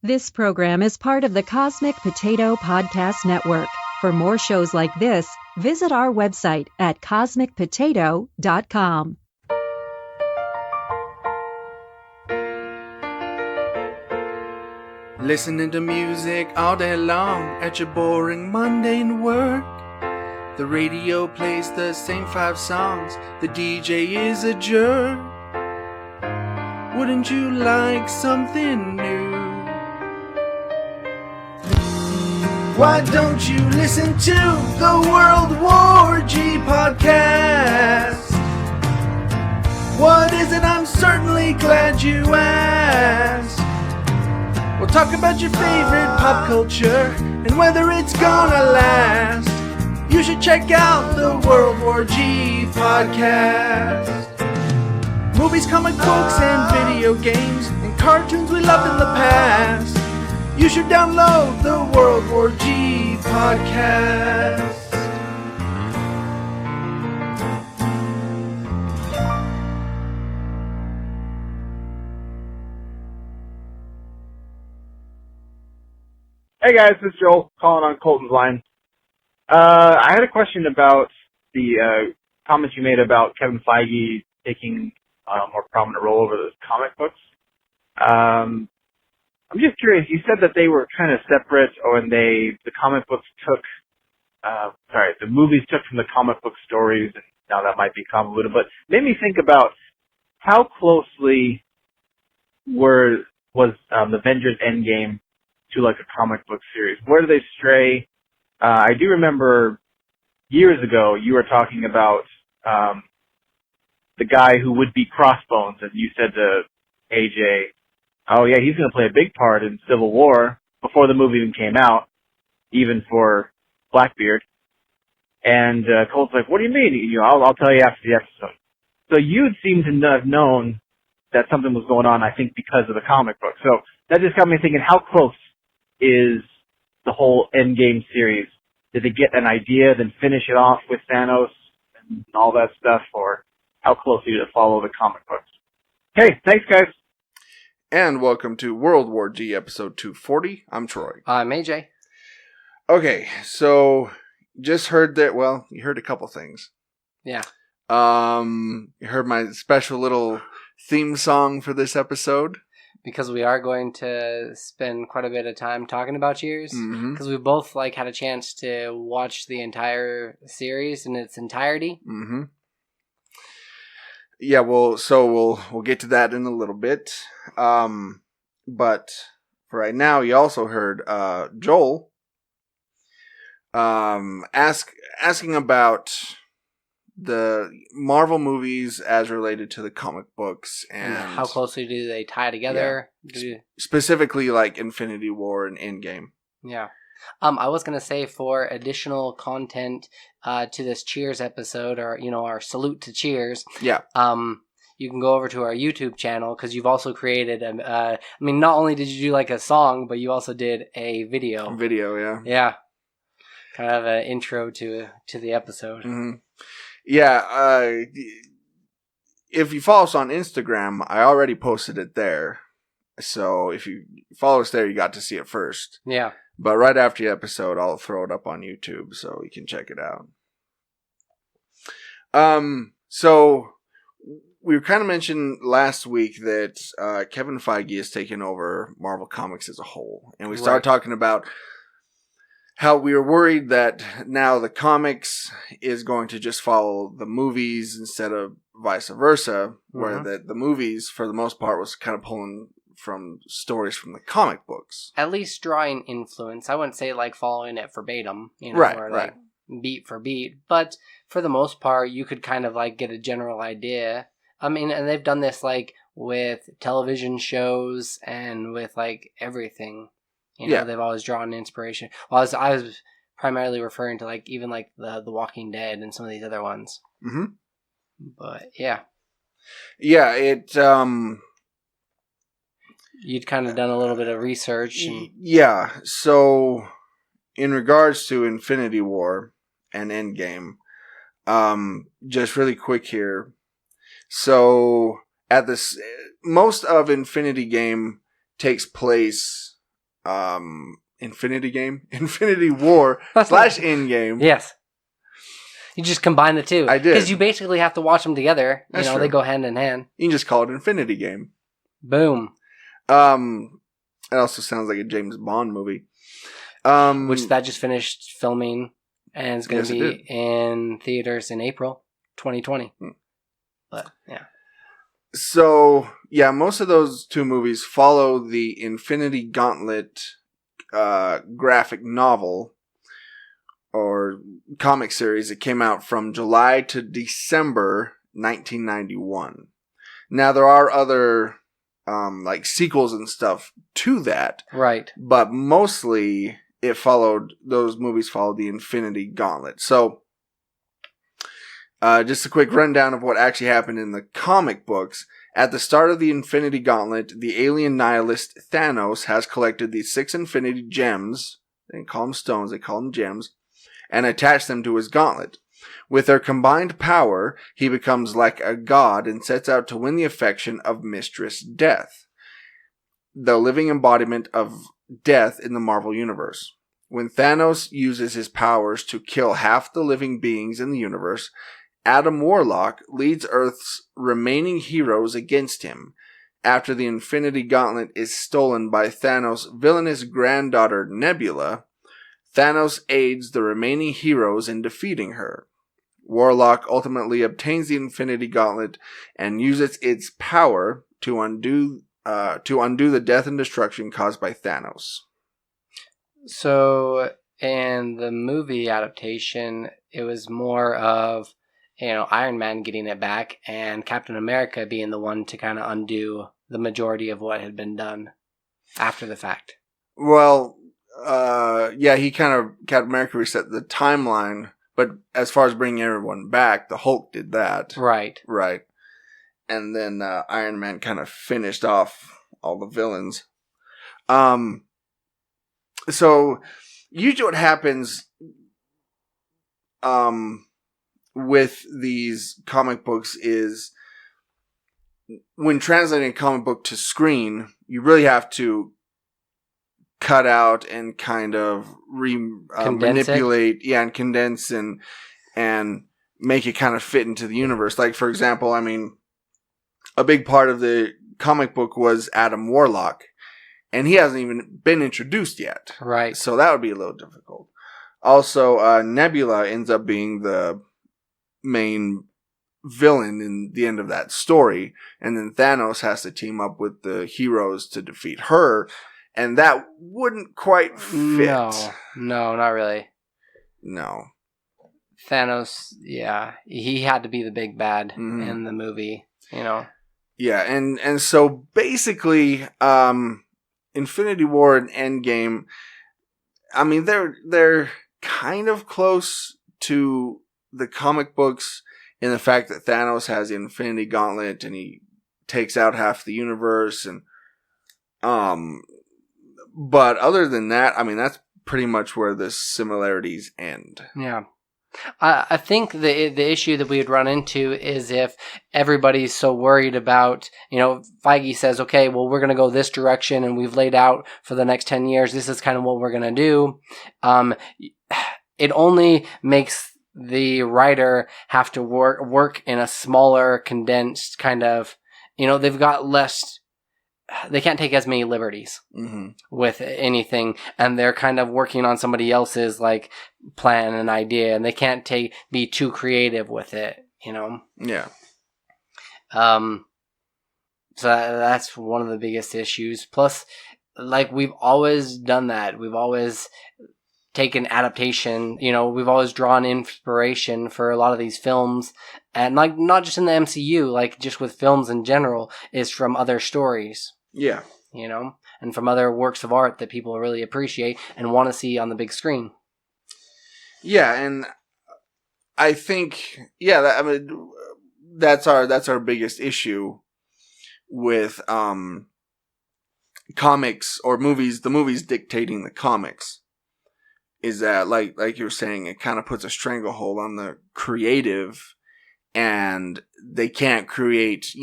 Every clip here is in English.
This program is part of the Cosmic Potato Podcast Network. For more shows like this, visit our website at cosmicpotato.com. Listening to music all day long at your boring, mundane work. The radio plays the same 5 songs. The DJ is a jerk. Wouldn't you like something new? Why don't you listen to the World War G podcast? What is it? I'm certainly glad you asked. We'll talk about your favorite pop culture and whether it's gonna last. You should check out the World War G podcast. Movies, comic books, and video games, and cartoons we loved in the past. You should download the World War G podcast. Hey guys, this is Joel calling on Colton's line. I had a question about the comments you made about Kevin Feige taking a more prominent role over those comic books. I'm just curious, you said that they were kind of separate, and the movies took from the comic book stories, and now that might be convoluted, but made me think about how closely was Avengers Endgame to like a comic book series. Where do they stray? I do remember years ago you were talking about the guy who would be Crossbones, and you said to AJ, oh yeah, he's going to play a big part in Civil War before the movie even came out, even for Blackbeard. And Colt's like, what do you mean? I'll tell you after the episode. So you seem to have known that something was going on, I think, because of the comic book. So that just got me thinking, how close is the whole Endgame series? Did they get an idea, then finish it off with Thanos and all that stuff, or how closely did it follow the comic books? Okay, thanks guys. And welcome to World War G episode 240. I'm Troy. I'm AJ. Okay, so just heard that, well, you heard a couple things. Yeah. You heard my special little theme song for this episode. Because we are going to spend quite a bit of time talking about Cheers. Because we both had a chance to watch the entire series in its entirety. Mm-hmm. Yeah, we'll get to that in a little bit. But for right now, you also heard Joel asking about the Marvel movies as related to the comic books and how closely do they tie together? Yeah. Specifically like Infinity War and Endgame. Yeah. I was going to say, for additional content to this Cheers episode, or our salute to Cheers. Yeah. You can go over to our YouTube channel, because you've also created not only did you do a song, but you also did a video. Yeah. Yeah. Kind of an intro to the episode. Mm-hmm. Yeah, if you follow us on Instagram, I already posted it there. So if you follow us there, you got to see it first. Yeah. But right after the episode, I'll throw it up on YouTube so you can check it out. So we kind of mentioned last week that Kevin Feige has taken over Marvel Comics as a whole. And we started talking about how we were worried that now the comics is going to just follow the movies instead of vice versa, where the movies, for the most part, was kind of pulling from stories from the comic books. At least drawing influence. I wouldn't say following it verbatim, right. Beat for beat, but for the most part, you could kind of get a general idea. I mean, and they've done this with television shows and with everything. They've always drawn inspiration. Well, I was primarily referring to even the Walking Dead and some of these other ones. Mm-hmm. But yeah. Yeah, it you'd kind of done a little bit of research. Yeah, so in regards to Infinity War and Endgame, just really quick here. So at this, most of Infinity Game takes place Infinity War / Endgame. Yes. You just combine the two. I did. Because you basically have to watch them together. That's true. They go hand in hand. You can just call it Infinity Game. Boom. It also sounds like a James Bond movie. Which that just finished filming and is going to be in theaters in April 2020. But, yeah. So, yeah, most of those two movies follow the Infinity Gauntlet graphic novel or comic series that came out from July to December 1991. Now, there are other like sequels and stuff to that. Right. But mostly those movies followed the Infinity Gauntlet. So, just a quick rundown of what actually happened in the comic books. At the start of the Infinity Gauntlet, the alien nihilist Thanos has collected the 6 Infinity Gems. They didn't call them stones, they call them gems. And attached them to his gauntlet. With their combined power, he becomes like a god and sets out to win the affection of Mistress Death, the living embodiment of death in the Marvel Universe. When Thanos uses his powers to kill half the living beings in the universe, Adam Warlock leads Earth's remaining heroes against him. After the Infinity Gauntlet is stolen by Thanos' villainous granddaughter Nebula, Thanos aids the remaining heroes in defeating her. Warlock ultimately obtains the Infinity Gauntlet and uses its power to undo the death and destruction caused by Thanos. So, in the movie adaptation, it was more of, Iron Man getting it back and Captain America being the one to kind of undo the majority of what had been done after the fact. Well, Captain America reset the timeline, but as far as bringing everyone back, the Hulk did that. Right. Right. And then Iron Man kind of finished off all the villains. So usually what happens with these comic books is when translating a comic book to screen, you really have to cut out and kind of manipulate, and condense and make it kind of fit into the universe. Like, for example, a big part of the comic book was Adam Warlock, and he hasn't even been introduced yet. Right. So that would be a little difficult. Also, Nebula ends up being the main villain in the end of that story, and then Thanos has to team up with the heroes to defeat her, and that wouldn't quite fit. No, not really. No. Thanos, yeah, he had to be the big bad in the movie, Yeah, and so basically, Infinity War and Endgame, they're kind of close to the comic books in the fact that Thanos has the Infinity Gauntlet and he takes out half the universe, and but other than that, that's pretty much where the similarities end. Yeah. I think the issue that we would run into is if everybody's so worried about, Feige says, okay, well, we're going to go this direction and we've laid out for the next 10 years, this is kind of what we're going to do. It only makes the writer have to work in a smaller, condensed kind of, they've got less, they can't take as many liberties with anything, and they're kind of working on somebody else's plan and idea, and they can't be too creative with it, Yeah. So that's one of the biggest issues. Plus, we've always done that. We've always taken adaptation, we've always drawn inspiration for a lot of these films, and not just in the MCU, just with films in general, is from other stories. Yeah. And from other works of art that people really appreciate and want to see on the big screen. Yeah, and I think, that's our biggest issue with comics or movies, the movies dictating the comics, is that, like you were saying, it kind of puts a stranglehold on the creative, and they can't create,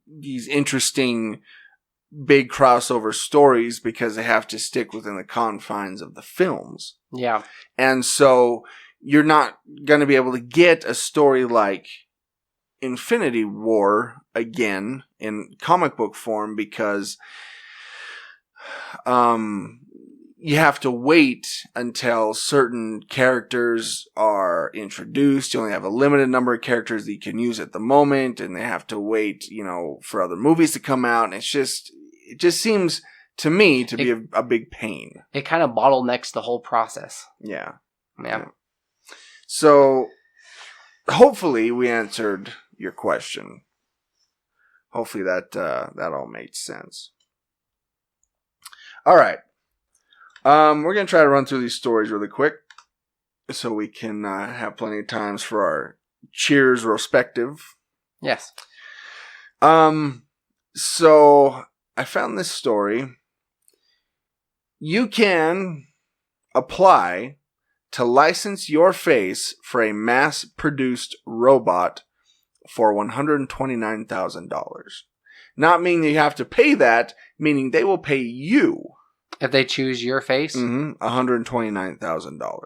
these interesting big crossover stories because they have to stick within the confines of the films. Yeah. And so you're not going to be able to get a story like Infinity War again in comic book form because you have to wait until certain characters are introduced. You only have a limited number of characters that you can use at the moment, and they have to wait, for other movies to come out. And it just seems to me to be a big pain. It kind of bottlenecks the whole process. Yeah. Yeah. So hopefully we answered your question. Hopefully that all made sense. All right. We're going to try to run through these stories really quick so we can have plenty of times for our CHEERSrospective. Yes. So I found this story. You can apply to license your face for a mass-produced robot for $129,000. Not meaning you have to pay that, meaning they will pay you. If they choose your face? Mm-hmm. $129,000.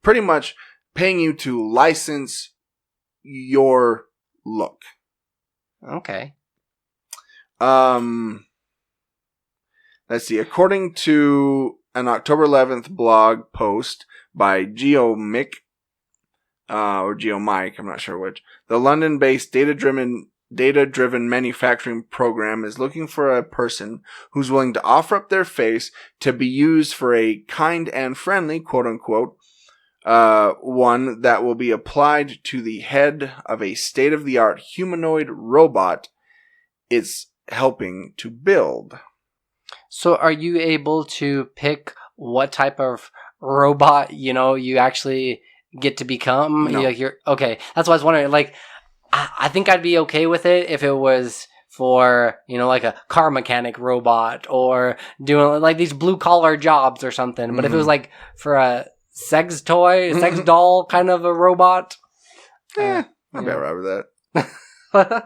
Pretty much paying you to license your look. Okay. Let's see. According to an October 11th blog post by GeoMick, or GeoMike, I'm not sure which, the London-based data-driven manufacturing program is looking for a person who's willing to offer up their face to be used for a kind and friendly, quote-unquote, one that will be applied to the head of a state-of-the-art humanoid robot it's helping to build. So are you able to pick what type of robot, you actually get to become? No. Okay, that's why I was wondering, I think I'd be okay with it if it was for, like a car mechanic robot or doing like these blue collar jobs or something. But if it was like for a sex doll kind of a robot. I'd be alright with that.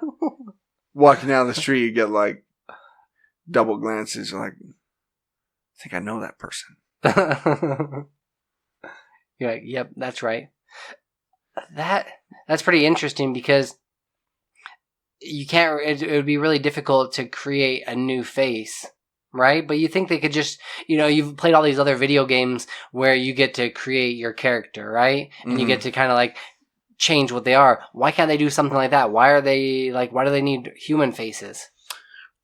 Walking down the street, you get like double glances. You're like, I think I know that person. You're like, yep, that's right. That's pretty interesting because you can't. It would be really difficult to create a new face, right? But you think they could just, you've played all these other video games where you get to create your character, right? And you get to kind of like change what they are. Why can't they do something like that? Why do they need human faces?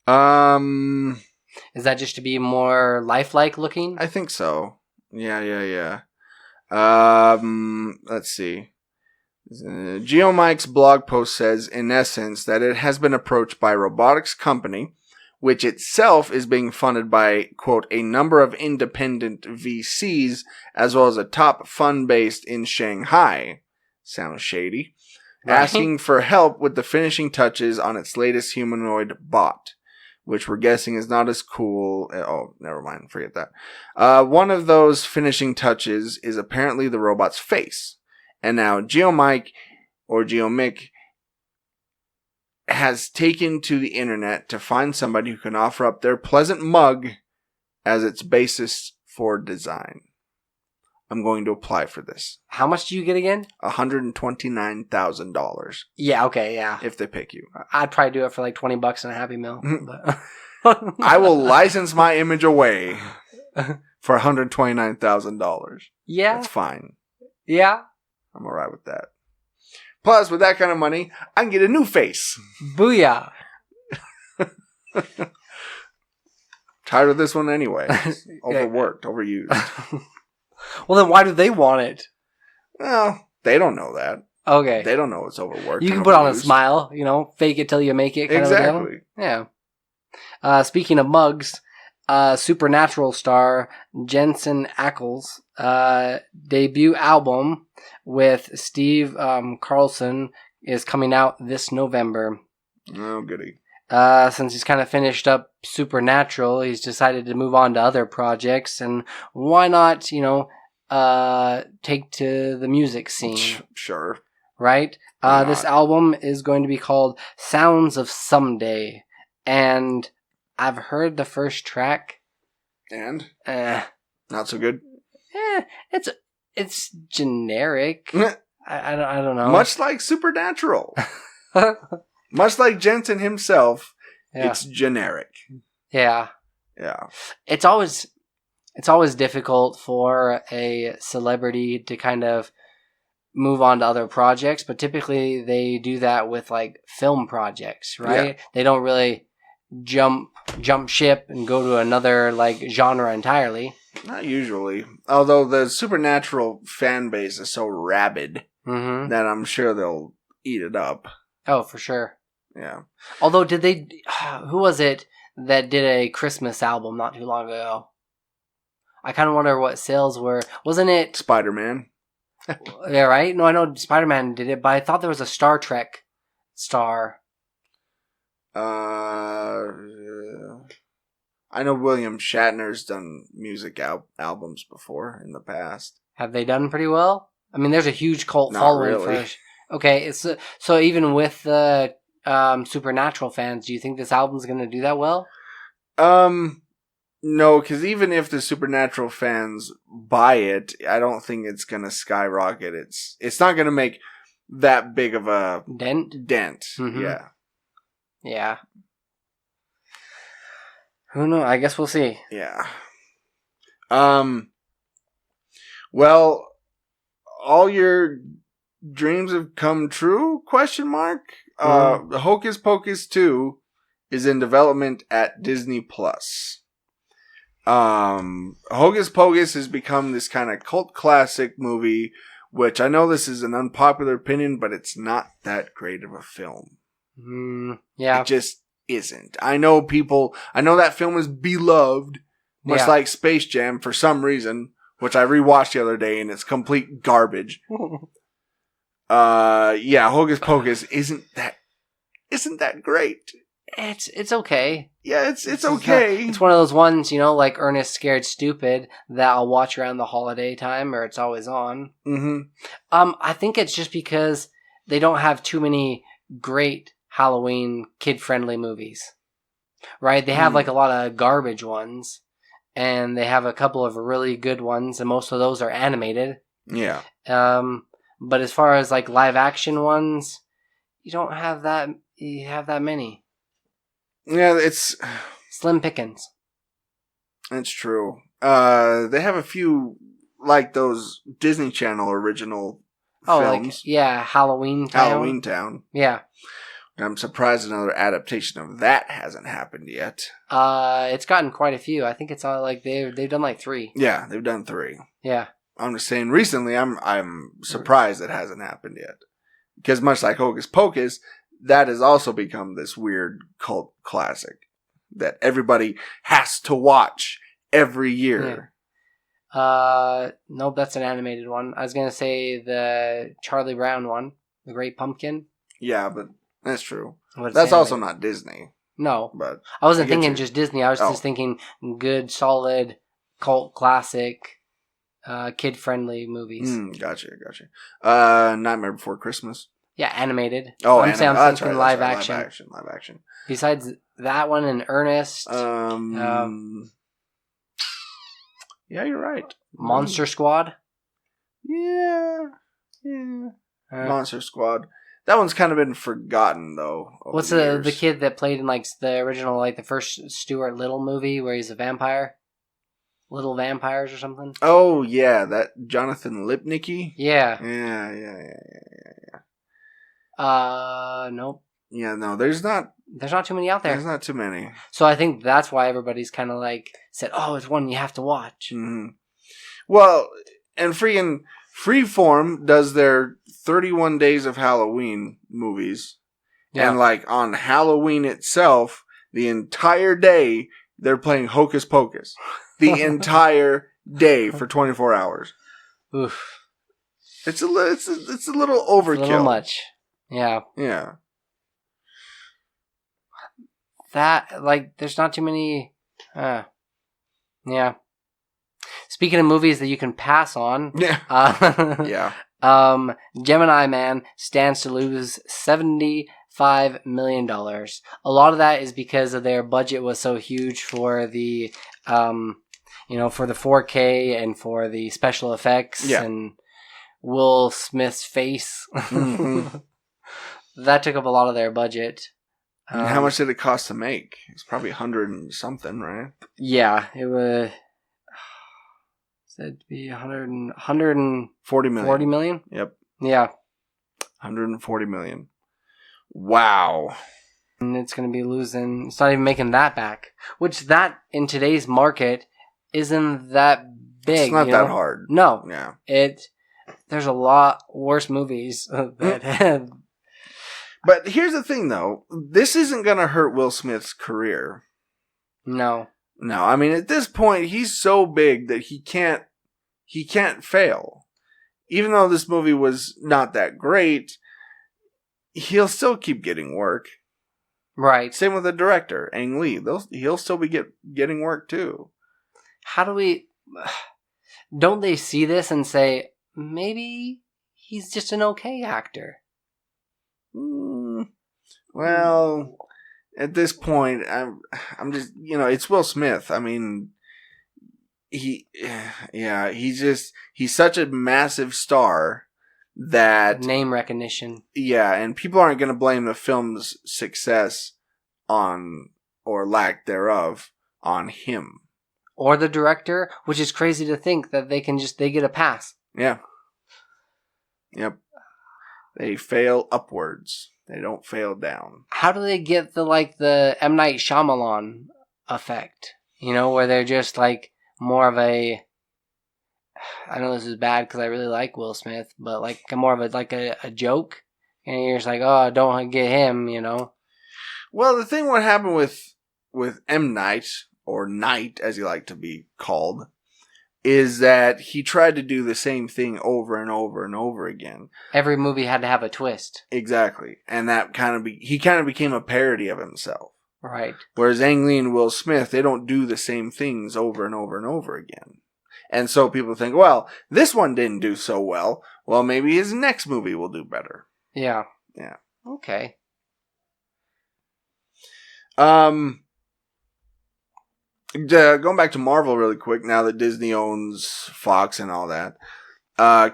Is that just to be more lifelike looking? I think so. Yeah. Let's see. GeoMike's blog post says, in essence, that it has been approached by a robotics company, which itself is being funded by, quote, a number of independent VCs, as well as a top fund based in Shanghai. Sounds shady. Right. Asking for help with the finishing touches on its latest humanoid bot, which we're guessing is not as cool. Oh, never mind. Forget that. One of those finishing touches is apparently the robot's face. And now GeoMike or GeoMick has taken to the internet to find somebody who can offer up their pleasant mug as its basis for design. I'm going to apply for this. How much do you get again? $129,000. Yeah, okay, yeah. If they pick you. I'd probably do it for like $20 and a Happy Meal. But I will license my image away for $129,000. Yeah. That's fine. Yeah. I'm alright with that. Plus, with that kind of money, I can get a new face. Booyah. Tired of this one anyway. Overworked, overused. Well, then why do they want it? Well, they don't know that. Okay. They don't know it's overworked. You can put on a smile, fake it till you make it. Exactly. Yeah. Speaking of mugs, Supernatural star Jensen Ackles' debut album with Steve Carlson is coming out this November. Oh, goody. Since he's kind of finished up Supernatural, he's decided to move on to other projects, and why not, take to the music scene? Sure. Right? This album is going to be called Sounds of Someday, and I've heard the first track. And? Not so good? It's generic. I don't know. Much like Supernatural. Much like Jensen himself, it's generic. Yeah. Yeah. It's always difficult for a celebrity to kind of move on to other projects, but typically they do that with like film projects, right? Yeah. They don't really jump ship and go to another like genre entirely. Not usually. Although the Supernatural fan base is so rabid that I'm sure they'll eat it up. Oh, for sure. Yeah. Although, who was it that did a Christmas album not too long ago? I kind of wonder what sales were. Wasn't it Spider-Man? Yeah, right? No, I know Spider-Man did it, but I thought there was a Star Trek star. I know William Shatner's done music albums before in the past. Have they done pretty well? I mean, there's a huge cult following. Not really. Okay, so even with the Supernatural fans, do you think this album's going to do that well? No, because even if the Supernatural fans buy it, I don't think it's going to skyrocket. It's not going to make that big of a dent. Mm-hmm. Yeah. Yeah. Who knows? I guess we'll see. Yeah. Well, all your dreams have come true? ? Hocus Pocus 2 is in development at Disney Plus. Hocus Pocus has become this kind of cult classic movie, which I know this is an unpopular opinion, but it's not that great of a film. Yeah. It just isn't. I know that film is beloved, much like Space Jam for some reason, which I rewatched the other day, and it's complete garbage. Hocus Pocus isn't that great. It's okay. Yeah, it's okay. It's one of those ones, like Ernest Scared Stupid, that I'll watch around the holiday time, or it's always on. I think it's just because they don't have too many great Halloween kid-friendly movies, right? They have like a lot of garbage ones, and they have a couple of really good ones, and most of those are animated. Yeah. But as far as like live action ones, you don't have that. You have that many. Yeah, it's slim pickings. That's true. They have a few like those Disney Channel original films. Halloween Town. Yeah. I'm surprised another adaptation of that hasn't happened yet. It's gotten quite a few. I think it's all like they've done like 3. Yeah, they've done 3. Yeah. I'm just saying recently I'm surprised it hasn't happened yet. Because much like Hocus Pocus, that has also become this weird cult classic that everybody has to watch every year. Yeah. Nope, that's an animated one. I was going to say the Charlie Brown one, The Great Pumpkin. Yeah, but that's true. That's also not Disney. No. But I wasn't thinking just Disney. I was just thinking good, solid, cult classic, kid-friendly movies. Gotcha. Nightmare Before Christmas. Yeah, animated. Oh, I'm thinking live action. Live action. Besides that one and Ernest. Yeah, you're right. Monster Squad. Yeah. Monster Squad. That one's kind of been forgotten though. What's the kid that played in like the original, like the first Stuart Little movie where he's a vampire? Little Vampires or something? Oh yeah, that Jonathan Lipnicki? Yeah. Yeah. Nope. Yeah, no, there's not too many out there. There's not too many. So I think that's why everybody's kind of like said, "Oh, it's one you have to watch." Mm-hmm. Well, and Freeform does their 31 Days of Halloween movies, and like on Halloween itself, the entire day they're playing Hocus Pocus, the entire day for 24 hours. Oof. It's a little overkill. It's a little much. Yeah. Yeah. That, like, there's not too many. Yeah. Speaking of movies that you can pass on. Yeah. Gemini Man stands to lose $75 $5 million. A lot of that is because of their budget was so huge for the, for the 4K and for the special effects and Will Smith's face. Mm-hmm. That took up a lot of their budget. And how much did it cost to make? It's probably 100 and something, right? Yeah, it was said to be 140 million. 40 million? Yep. Yeah. 140 million. Wow. And it's going to be losing. It's not even making that back. Which that in today's market isn't that big. It's not that hard. No. Yeah. There's a lot worse movies that have. But here's the thing, though. This isn't going to hurt Will Smith's career. No. No, I mean, at this point, he's so big that he can't fail. Even though this movie was not that great, he'll still keep getting work. Right. Same with the director, Ang Lee. He'll still be getting work, too. How do we... Don't they see this and say, maybe he's just an okay actor? Well, at this point, I'm just, it's Will Smith. I mean, he's such a massive star that... Name recognition. Yeah, and people aren't going to blame the film's success on, or lack thereof, on him. Or the director, which is crazy to think that they get a pass. Yeah. Yep. They fail upwards. They don't fail down. How do they get the M. Night Shyamalan effect? Where they're just more of a... I know this is bad because I really like Will Smith, but more of a joke. And you're just oh, don't get him, Well, the thing what happened with M. Night, or Night as he liked to be called, is that he tried to do the same thing over and over and over again. Every movie had to have a twist. Exactly. And that he kind of became a parody of himself. Right. Whereas Ang Lee and Will Smith, they don't do the same things over and over and over again. And so people think, well, this one didn't do so well. Well, maybe his next movie will do better. Yeah. Yeah. Okay. Going back to Marvel really quick, now that Disney owns Fox and all that,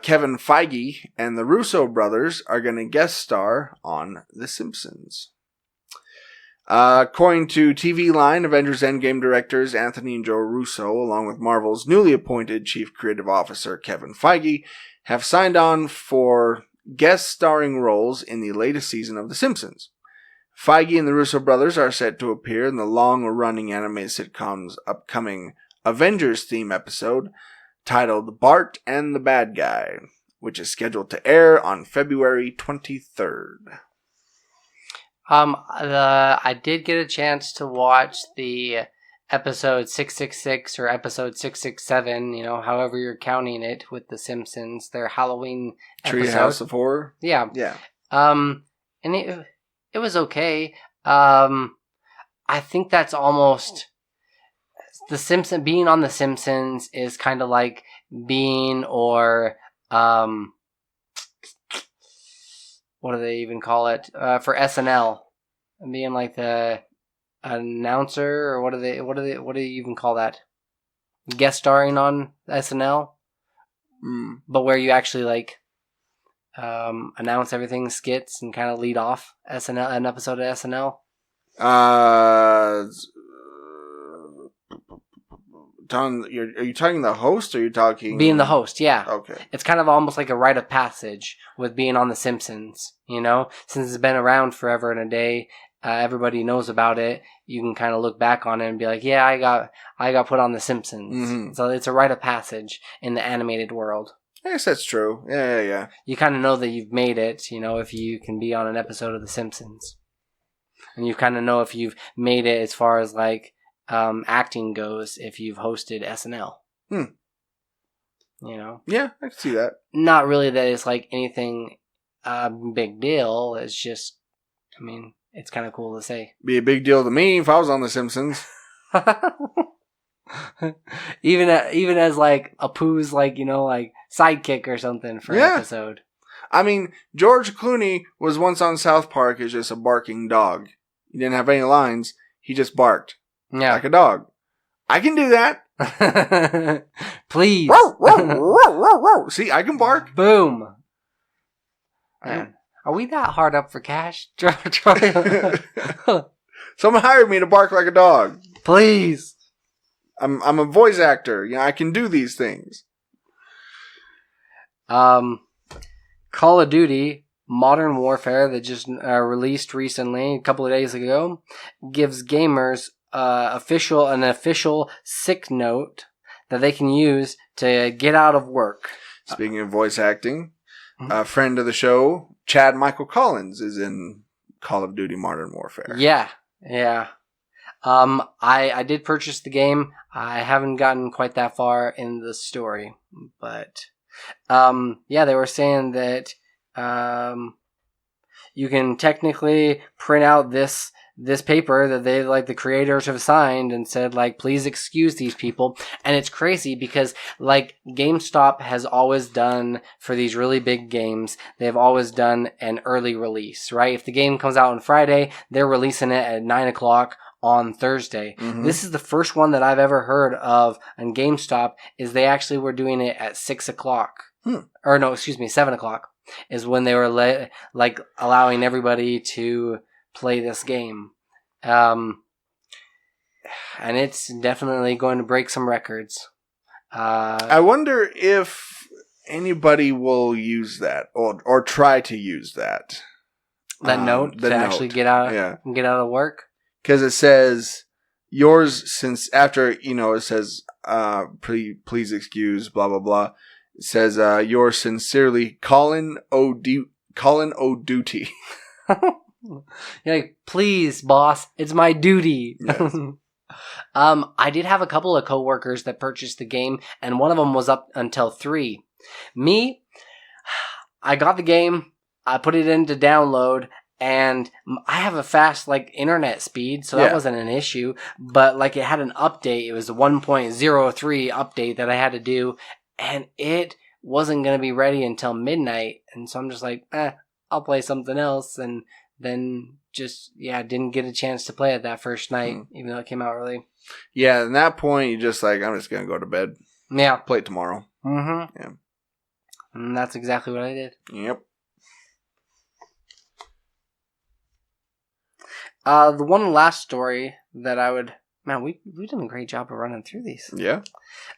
Kevin Feige and the Russo brothers are going to guest star on The Simpsons. According to TV Line, Avengers Endgame directors Anthony and Joe Russo, along with Marvel's newly appointed Chief Creative Officer Kevin Feige, have signed on for guest starring roles in the latest season of The Simpsons. Feige and the Russo brothers are set to appear in the long-running animated sitcom's upcoming Avengers theme episode titled Bart and the Bad Guy, which is scheduled to air on February 23rd. I did get a chance to watch the episode 666 or episode 667, however you're counting it, with The Simpsons, their Halloween episode. Treehouse of Horror? Yeah. Yeah. And it was okay. I think that's almost... being on The Simpsons is kind of like being, or... what do they even call it? For SNL. Being like the announcer, or what do you even call that? Guest starring on SNL? But where you actually announce everything, skits, and kind of lead off an episode of SNL. Are you talking the host, or are you talking... Being the host, yeah. Okay. It's kind of almost like a rite of passage with being on The Simpsons, Since it's been around forever and a day, everybody knows about it. You can kind of look back on it and be like, yeah, I got put on The Simpsons. Mm-hmm. So it's a rite of passage in the animated world. I guess that's true. Yeah. You kind of know that you've made it, if you can be on an episode of The Simpsons. And you kind of know if you've made it as far as acting goes, if you've hosted SNL. Yeah, I can see that. Not really that it's anything big deal. It's just, it's kind of cool to say. Be a big deal to me if I was on The Simpsons. even as Apu's sidekick or something for an episode. I mean, George Clooney was once on South Park as just a barking dog. He didn't have any lines. He just barked. Yeah. Like a dog. I can do that. Please. See, I can bark. Boom. Man, are we that hard up for cash? Troy? Someone hired me to bark like a dog. Please. I'm a voice actor. You know, I can do these things. Call of Duty Modern Warfare that just released recently, a couple of days ago, gives gamers an official sick note that they can use to get out of work. Speaking of voice acting, a friend of the show, Chad Michael Collins, is in Call of Duty Modern Warfare. Yeah. I did purchase the game. I haven't gotten quite that far in the story, but they were saying that you can technically print out this paper that they, like, the creators have signed and said, like, please excuse these people. And it's crazy because, like, GameStop has always done for these really big games, they've always done an early release, right? If the game comes out on Friday, they're releasing it at 9 o'clock on Thursday. Mm-hmm. This is the first one that I've ever heard of on GameStop is they actually were doing it at 6 o'clock. 7 o'clock is when they were allowing everybody to play this game. And it's definitely going to break some records. I wonder if anybody will use that or try to use that. Actually get out of work. Because it says yours since after, it says, please excuse, blah, blah, blah. It says, yours sincerely, Colin O'Duty. You're like, please, boss, it's my duty. Yes. I did have a couple of coworkers that purchased the game, and one of them was up until 3. Me, I got the game, I put it in to download, and I have a fast, internet speed, so that wasn't an issue. But, it had an update. It was a 1.03 update that I had to do, and it wasn't going to be ready until midnight. And so I'm just like, I'll play something else. And then just, didn't get a chance to play it that first night, even though it came out early. Yeah, at that point, you're just like, I'm just going to go to bed. Yeah. Play it tomorrow. Mm-hmm. Yeah. And that's exactly what I did. Yep. The one last story that I would... Man, we've done a great job of running through these. Yeah.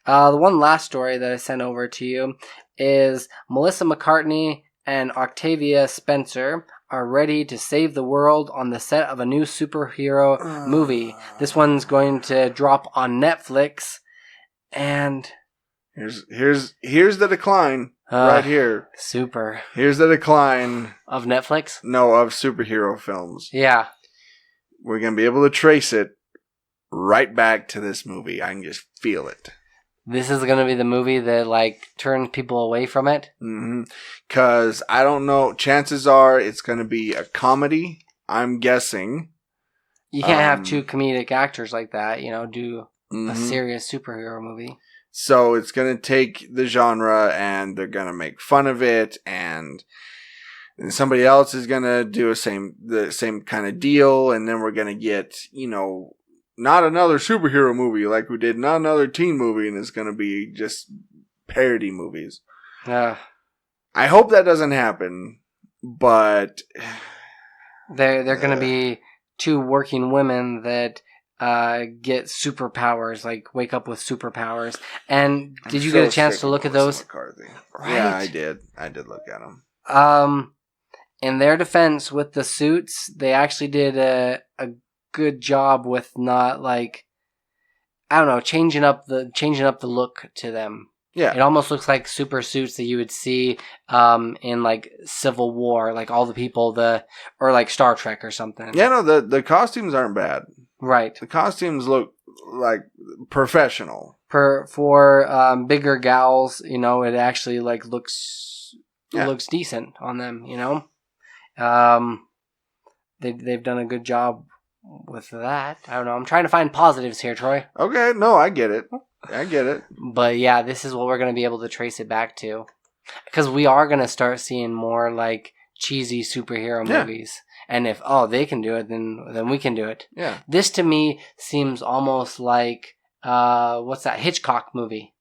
The one last story that I sent over to you is Melissa McCartney and Octavia Spencer are ready to save the world on the set of a new superhero movie. This one's going to drop on Netflix, and... Here's the decline right here. Super. Here's the decline. Of Netflix? No, of superhero films. Yeah. We're going to be able to trace it right back to this movie. I can just feel it. This is going to be the movie that, turns people away from it? Mm-hmm. Because, I don't know, chances are it's going to be a comedy, I'm guessing. You can't have two comedic actors like that, do a serious superhero movie. So it's going to take the genre and they're going to make fun of it, and somebody else is going to do the same kind of deal, and then we're going to get, not another superhero movie like we did, not another teen movie, and it's going to be just parody movies. I hope that doesn't happen, but they're going to be two working women that get superpowers, wake up with superpowers. And did you get a chance to look at those? McCarthy. Right. Yeah, I did. I did look at them. In their defense, with the suits, they actually did a good job with not changing up the look to them. Yeah, it almost looks like super suits that you would see in Civil War, all the people or Star Trek or something. Yeah, no, the costumes aren't bad. Right. The costumes look professional. For bigger gals, it actually looks decent on them. They've done a good job with that. I don't know. I'm trying to find positives here, Troy. Okay, no, I get it. But yeah, this is what we're going to be able to trace it back to. Because we are going to start seeing more like cheesy superhero movies. And if, they can do it, then we can do it. Yeah. This to me seems almost like, what's that Hitchcock movie?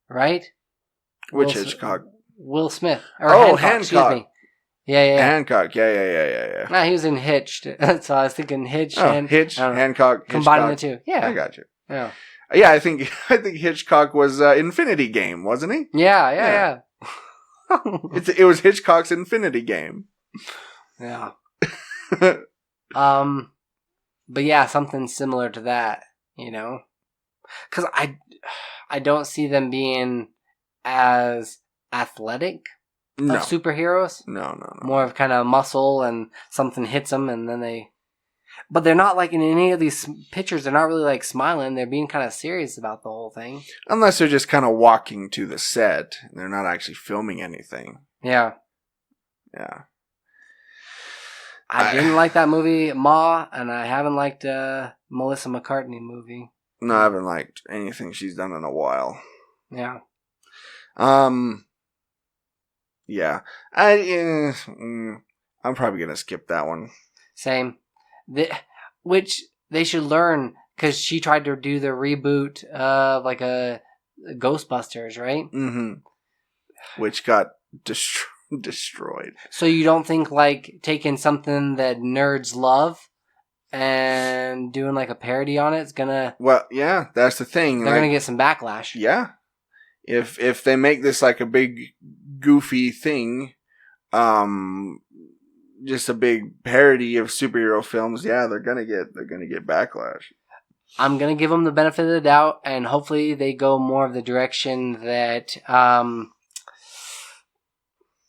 Right? Which Hitchcock? Will Smith. Or Hancock. Excuse me. Yeah. Hancock. Yeah. Nah, he was in Hitched. So I was thinking Hitch and Hitch, Hancock, combining Hitchcock. the two. Yeah. I got you. Yeah. Yeah, I think Hitchcock was Infinity Game, wasn't he? Yeah. It was Hitchcock's Infinity Game. Yeah. But yeah, something similar to that, you know? Because I don't see them being as athletic of superheroes. No. More of kind of muscle and something hits them and then they... But they're not like in any of these pictures, they're not really like smiling. They're being kind of serious about the whole thing. Unless they're just kind of walking to the set. They're not actually filming anything. Yeah. Yeah. I didn't like that movie, Ma, and I haven't liked Melissa McCartney movie. No, I haven't liked anything she's done in a while. Yeah. Yeah. I'm probably going to skip that one. Same. Which they should learn, because she tried to do the reboot of like a Ghostbusters, right? Mm-hmm. Which got destroyed. So you don't think like taking something that nerds love and doing like a parody on it's gonna... Well, yeah, that's the thing. They're gonna get some backlash. Yeah. If they make this like a big goofy thing, just a big parody of superhero films, yeah, they're gonna get backlash. I'm gonna give them the benefit of the doubt, and hopefully they go more of the direction that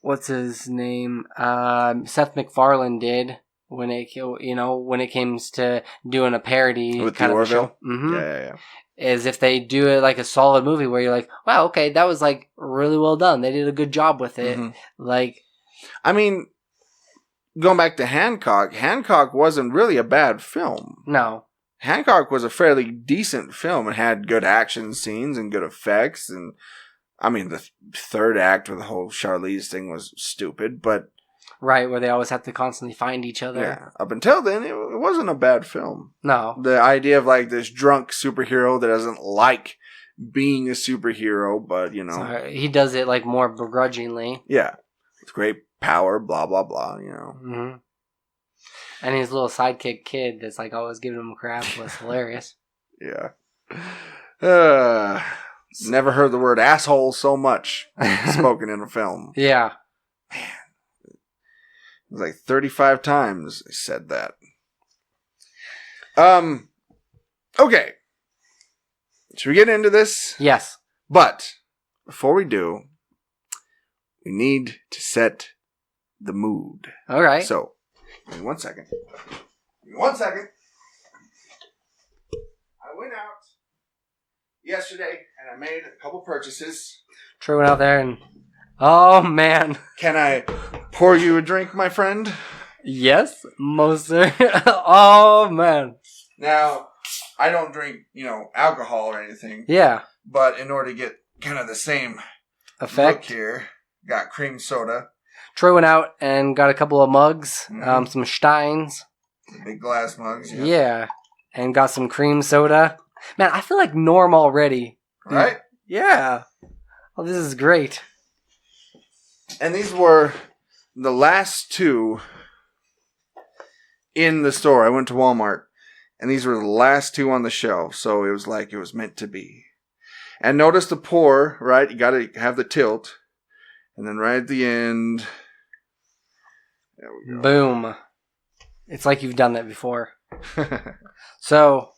what's his name, Seth MacFarlane did when it came to doing a parody with kind the of show. Orville. Mm-hmm. Yeah. Is if they do it like a solid movie where you're like, wow, okay, that was like really well done. They did a good job with it. Mm-hmm. Like, I mean, going back to Hancock wasn't really a bad film. No. Hancock was a fairly decent film. It had good action scenes and good effects. And, I mean, the third act with the whole Charlize thing was stupid, but... Right, where they always have to constantly find each other. Yeah. Up until then, it wasn't a bad film. No. The idea of, like, this drunk superhero that doesn't like being a superhero, but, you know... So he does it, like, more begrudgingly. Yeah. With great power, blah, blah, blah, you know. Mm-hmm. And his little sidekick kid that's, like, always giving him crap was hilarious. Yeah. Never heard the word asshole so much spoken in a film. Yeah. Man. It was like 35 times they said that. Okay. Should we get into this? Yes. But before we do, we need to set the mood. All right. So, give me 1 second. I went out yesterday and I made a couple purchases. Troy went out there and... Oh, man. Can I pour you a drink, my friend? Yes, most certainly. Oh, man. Now, I don't drink, alcohol or anything. Yeah. But in order to get kind of the same effect look here, got cream soda. Troy went out and got a couple of mugs, some Steins. The big glass mugs. Yeah. And got some cream soda. Man, I feel like Norm already. Right? Yeah. Oh, this is great. And these were the last two in the store. I went to Walmart, and these were the last two on the shelf, so it was like it was meant to be. And notice the pour, right? You got to have the tilt. And then right at the end, there we go. Boom. It's like you've done that before. So,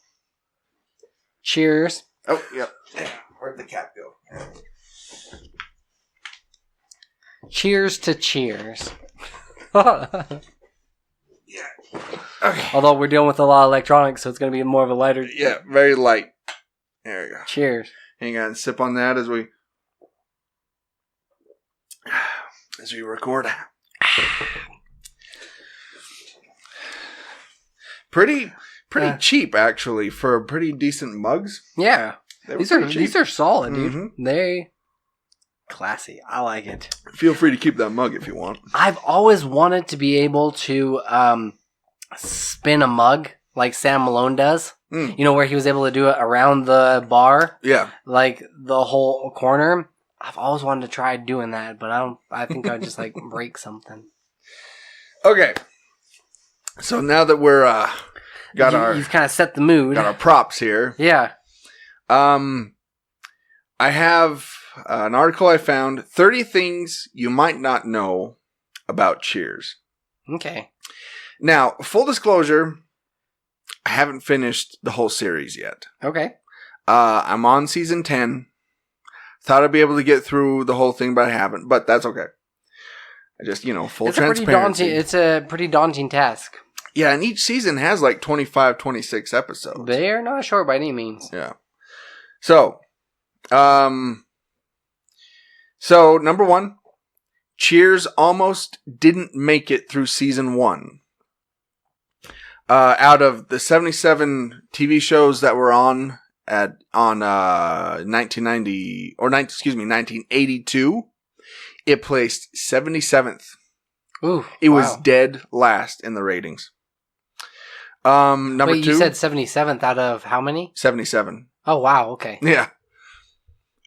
cheers. Oh, yep. Where'd the cap go? Cheers to cheers. Yeah. Okay. Although we're dealing with a lot of electronics, so it's going to be more of a lighter... Yeah, very light. There we go. Cheers. Hang on, sip on that as we record. Pretty cheap, actually, for pretty decent mugs. Yeah. These are solid, dude. Mm-hmm. Classy. I like it. Feel free to keep that mug if you want. I've always wanted to be able to spin a mug like Sam Malone does. You know, where he was able to do it around the bar. Yeah. Like the whole corner. I've always wanted to try doing that, but I think I'd just like break something. Okay. So now that we're you've kind of set the mood. Got our props here. Yeah. I have an article I found, 30 things you might not know about Cheers. Okay. Now, full disclosure, I haven't finished the whole series yet. Okay. I'm on season 10. Thought I'd be able to get through the whole thing, but I haven't. But that's okay. I just, full transparency. It's a pretty daunting task. Yeah, and each season has like 25, 26 episodes. They're not short by any means. Yeah. So, number one, Cheers almost didn't make it through season 1. Out of the 77 TV shows that were on 1982, it placed 77th. Ooh, it was dead last in the ratings. Number Wait, 2. You said 77th out of how many? 77. Oh, wow. Okay. Yeah.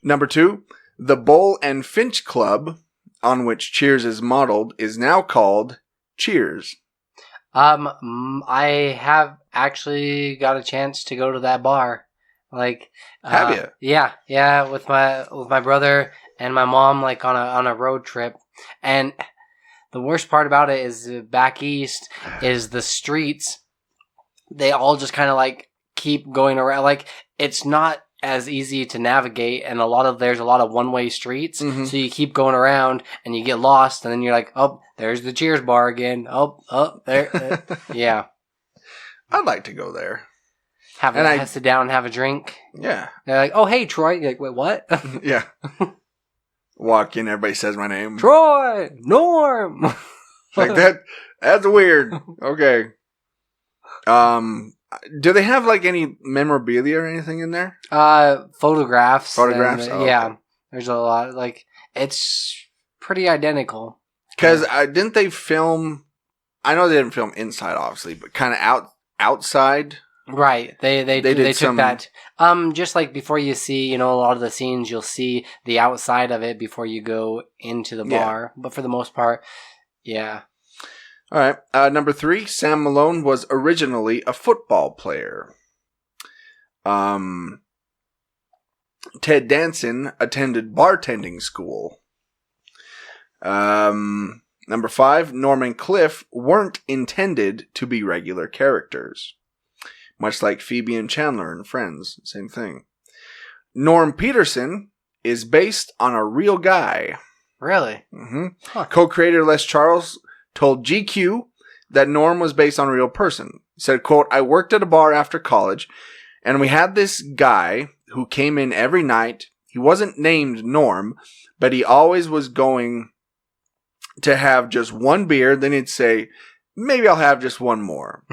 Number 2, the Bull and Finch Club, on which Cheers is modeled, is now called Cheers. I have actually got a chance to go to that bar. Like, have you? Yeah, with my brother and my mom, like on a road trip. And the worst part about it is back east is the streets. They all just kind of like keep going around. Like, it's not as easy to navigate, and there's a lot of one-way streets. Mm-hmm. So you keep going around and you get lost, and then you're like, oh, there's the Cheers bar again. Oh, there. Yeah. I'd like to go there. Sit down and have a drink. Yeah. They're like, oh, hey, Troy. You're like, wait, what? Yeah. Walk in, everybody says my name. Troy! Norm! Like that's weird. Okay. Do they have like any memorabilia or anything in there? Photographs. Photographs? Yeah. Okay. There's a lot. Like, it's pretty identical. Because didn't they film... I know they didn't film inside, obviously, but kind of outside... Right, they took that. Just like before you see, a lot of the scenes, you'll see the outside of it before you go into the bar. But for the most part, yeah. All right. Number 3, Sam Malone was originally a football player. Ted Danson attended bartending school. Number 5, Norm and Cliff weren't intended to be regular characters. Much like Phoebe and Chandler in Friends. Same thing. Norm Peterson is based on a real guy. Really? Mm-hmm. Huh. Co-creator Les Charles told GQ that Norm was based on a real person. He said, quote, I worked at a bar after college, and we had this guy who came in every night. He wasn't named Norm, but he always was going to have just one beer. Then he'd say, maybe I'll have just one more.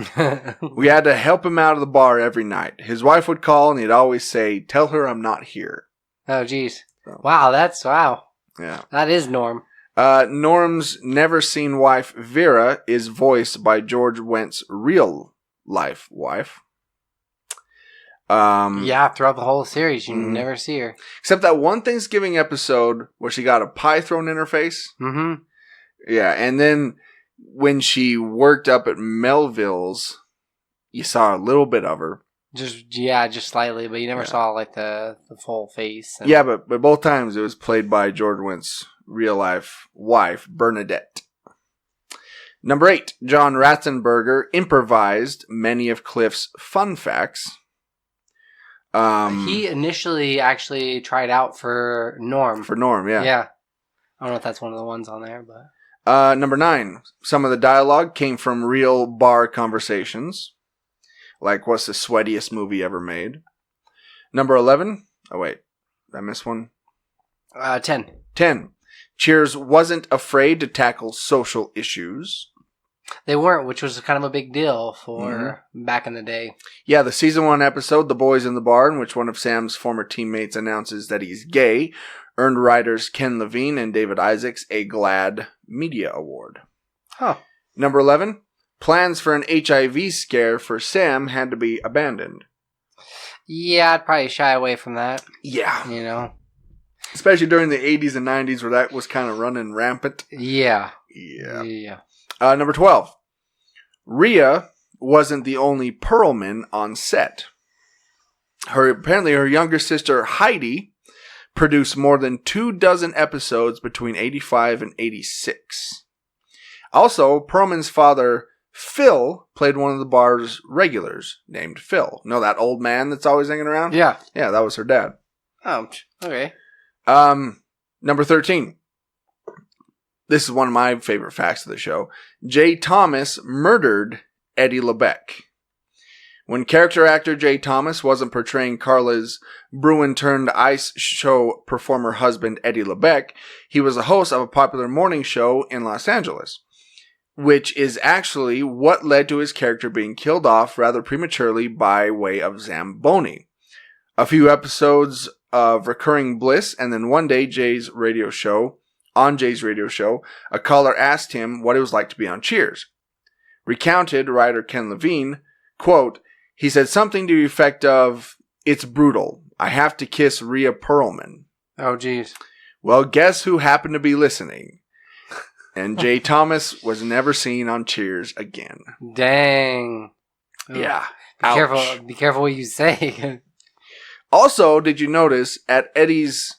We had to help him out of the bar every night. His wife would call, and he'd always say, tell her I'm not here. Oh, geez. So, wow. Yeah. That is Norm. Norm's never-seen wife, Vera, is voiced by George Wendt's real-life wife. Throughout the whole series, you never see her. Except that one Thanksgiving episode where she got a pie thrown in her face. Mm-hmm. Yeah, and then... when she worked up at Melville's, you saw a little bit of her. Just slightly, but you never saw like the full face. Yeah, but both times it was played by George Wendt's real-life wife, Bernadette. Number 8, John Ratzenberger improvised many of Cliff's fun facts. He initially actually tried out for Norm. For Norm, yeah. Yeah. I don't know if that's one of the ones on there, but... Number 9, some of the dialogue came from real bar conversations. Like, what's the sweatiest movie ever made? Number 11, oh wait, did I miss one? 10. 10, Cheers wasn't afraid to tackle social issues. They weren't, which was kind of a big deal for back in the day. Yeah, the season 1 episode, The Boys in the Bar, in which one of Sam's former teammates announces that he's gay, earned writers Ken Levine and David Isaacs a GLAAD Media Award. Huh. Number 11, plans for an HIV scare for Sam had to be abandoned. Yeah, I'd probably shy away from that. Yeah. You know? Especially during the 80s and 90s where that was kind of running rampant. Yeah. Yeah. Number 12. Rhea wasn't the only Perlman on set. Apparently her younger sister Heidi produced more than 24 episodes between 85 and 86. Also, Perlman's father, Phil, played one of the bar's regulars named Phil. You know that old man that's always hanging around? Yeah. Yeah, that was her dad. Oh, okay. Number 13. This is one of my favorite facts of the show. Jay Thomas murdered Eddie LeBeck. When character actor Jay Thomas wasn't portraying Carla's Bruin-turned-ice show performer husband Eddie LeBeck, he was a host of a popular morning show in Los Angeles, which is actually what led to his character being killed off rather prematurely by way of Zamboni. A few episodes of recurring bliss, and then one day on Jay's radio show, a caller asked him what it was like to be on Cheers. Recounted writer Ken Levine, quote, he said something to the effect of, "It's brutal. I have to kiss Rhea Perlman." Oh, geez. Well, guess who happened to be listening? And Jay Thomas was never seen on Cheers again. Dang. Yeah. Be careful what you say. Also, did you notice at Eddie's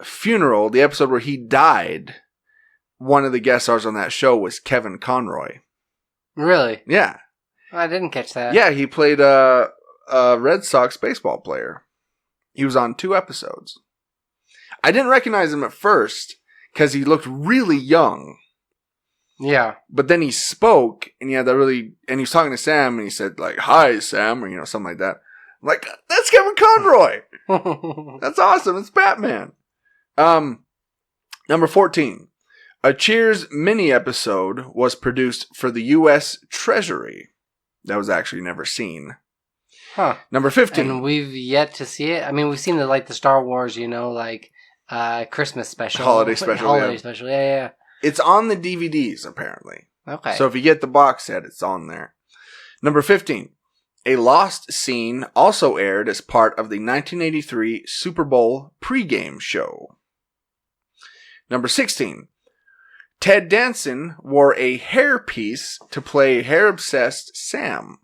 funeral, the episode where he died, one of the guest stars on that show was Kevin Conroy. Really? Yeah. I didn't catch that. Yeah, he played a Red Sox baseball player. He was on 2 episodes. I didn't recognize him at first because he looked really young. Yeah. But then he spoke, and he had that and he was talking to Sam, and he said, like, "Hi, Sam," or, something like that. I'm like, that's Kevin Conroy. That's awesome. It's Batman. Number 14. A Cheers mini episode was produced for the U.S. Treasury. That was actually never seen. Huh. Number 15. And we've yet to see it. I mean, we've seen the Star Wars, Christmas special. Holiday special. Special. Yeah. It's on the DVDs, apparently. Okay. So if you get the box set, it's on there. Number 15. A lost scene also aired as part of the 1983 Super Bowl pregame show. Number 16. Ted Danson wore a hairpiece to play hair-obsessed Sam.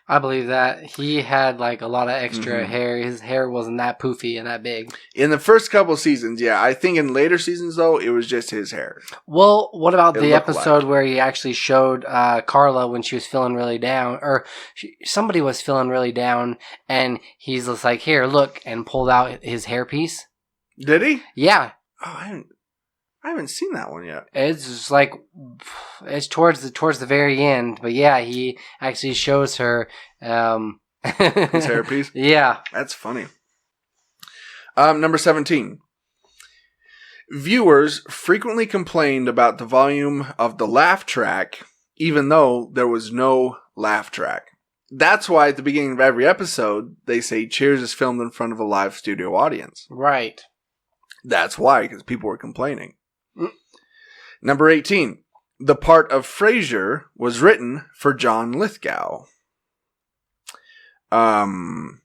I believe that. He had a lot of extra hair. His hair wasn't that poofy and that big. In the first couple seasons, yeah. I think in later seasons, though, it was just his hair. Well, what about the episode where he actually showed Carla when she was feeling really down? Or somebody was feeling really down, and he's just like, "Here, look," and pulled out his hairpiece. Did he? Yeah. Oh, I haven't seen that one yet. It's just it's towards the very end, but yeah, he actually shows her his hairpiece. Yeah, that's funny. Number 17. Viewers frequently complained about the volume of the laugh track, even though there was no laugh track. That's why at the beginning of every episode they say Cheers is filmed in front of a live studio audience. Right. That's why, because people were complaining. Number 18. The part of Frasier was written for John Lithgow. Let's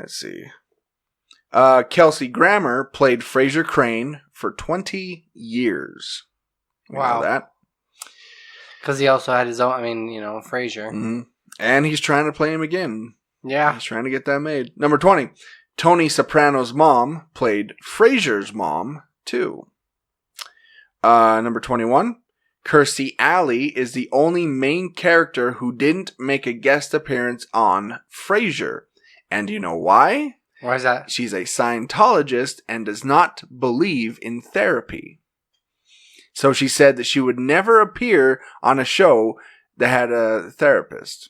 see. Kelsey Grammer played Frasier Crane for 20 years. Wow. Know that? Because he also had his own, Frasier. Mm-hmm. And he's trying to play him again. Yeah. He's trying to get that made. Number 20. Tony Soprano's mom played Frasier's mom, too. Number 21. Kirstie Alley is the only main character who didn't make a guest appearance on Frasier. And do you know why? Why is that? She's a Scientologist and does not believe in therapy. So she said that she would never appear on a show that had a therapist.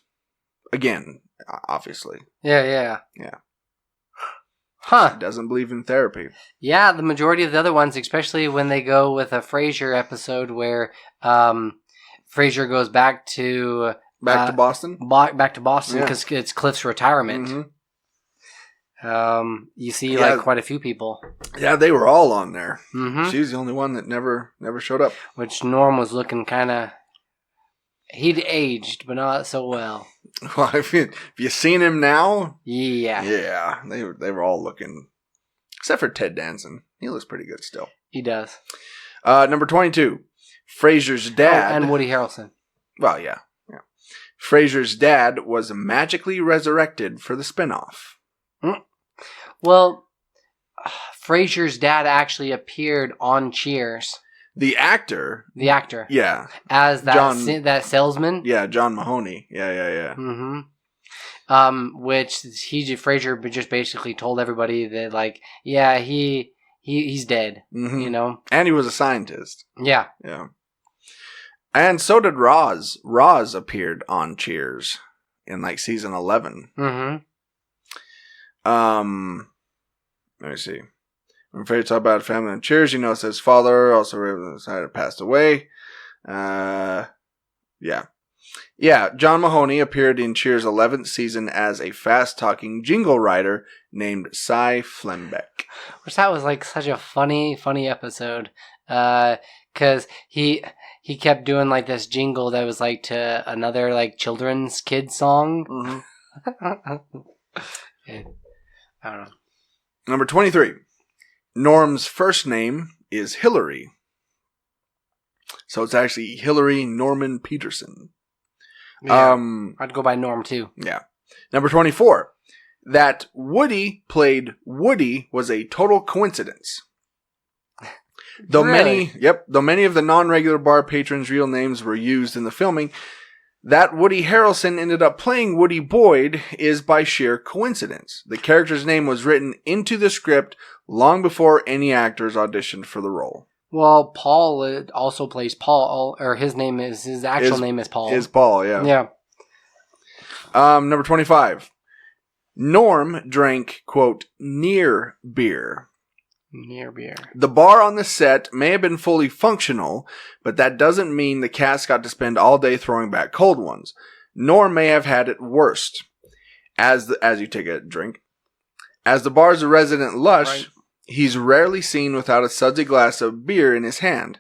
Again, obviously. Yeah. Huh. She doesn't believe in therapy. Yeah, the majority of the other ones, especially when they go with a Frasier episode where Frasier goes back to... Back to Boston? Back to Boston because it's Cliff's retirement. You see like quite a few people. Yeah, they were all on there. She's the only one that never showed up. Which Norm was looking kind of... He'd aged, but not so well. Well, if you seen him now... Yeah. Yeah, they were all looking... Except for Ted Danson. He looks pretty good still. He does. Number 22. Frasier's dad... Oh, and Woody Harrelson. Well, yeah. Frasier's dad was magically resurrected for the spinoff. Well, Frasier's dad actually appeared on Cheers. The actor? Yeah. As that salesman? Yeah, John Mahoney. Yeah. Which Frasier just basically told everybody that, like, yeah, he's dead, you know? And he was a scientist. Yeah. Yeah. And so did Roz. Roz appeared on Cheers in, like, season 11. Let me see. When Frasier talked about family on Cheers, you know, it says father also passed away. Yeah. John Mahoney appeared in Cheers' 11th season as a fast-talking jingle writer named Cy Flembeck. Which that was like such a funny episode. Because he kept doing like this jingle that was like to another like children's kid song. Yeah. I don't know. Number 23. Norm's first name is Hillary. So it's actually Hillary Norman Peterson. Yeah, I'd go by Norm too. Yeah. Number 24. That Woody played Woody was a total coincidence. Though many of the non-regular bar patrons' real names were used in the filming, that Woody Harrelson ended up playing Woody Boyd is by sheer coincidence. The character's name was written into the script long before any actors auditioned for the role. Well, Paul also plays Paul, or his actual name is Paul. Is Paul, yeah. Yeah. Number 25. Norm drank, quote, near beer. Near beer. The bar on the set may have been fully functional, but that doesn't mean the cast got to spend all day throwing back cold ones. Norm may have had it worst. As you take a drink. As the bar's a resident lush, he's rarely seen without a sudsy glass of beer in his hand.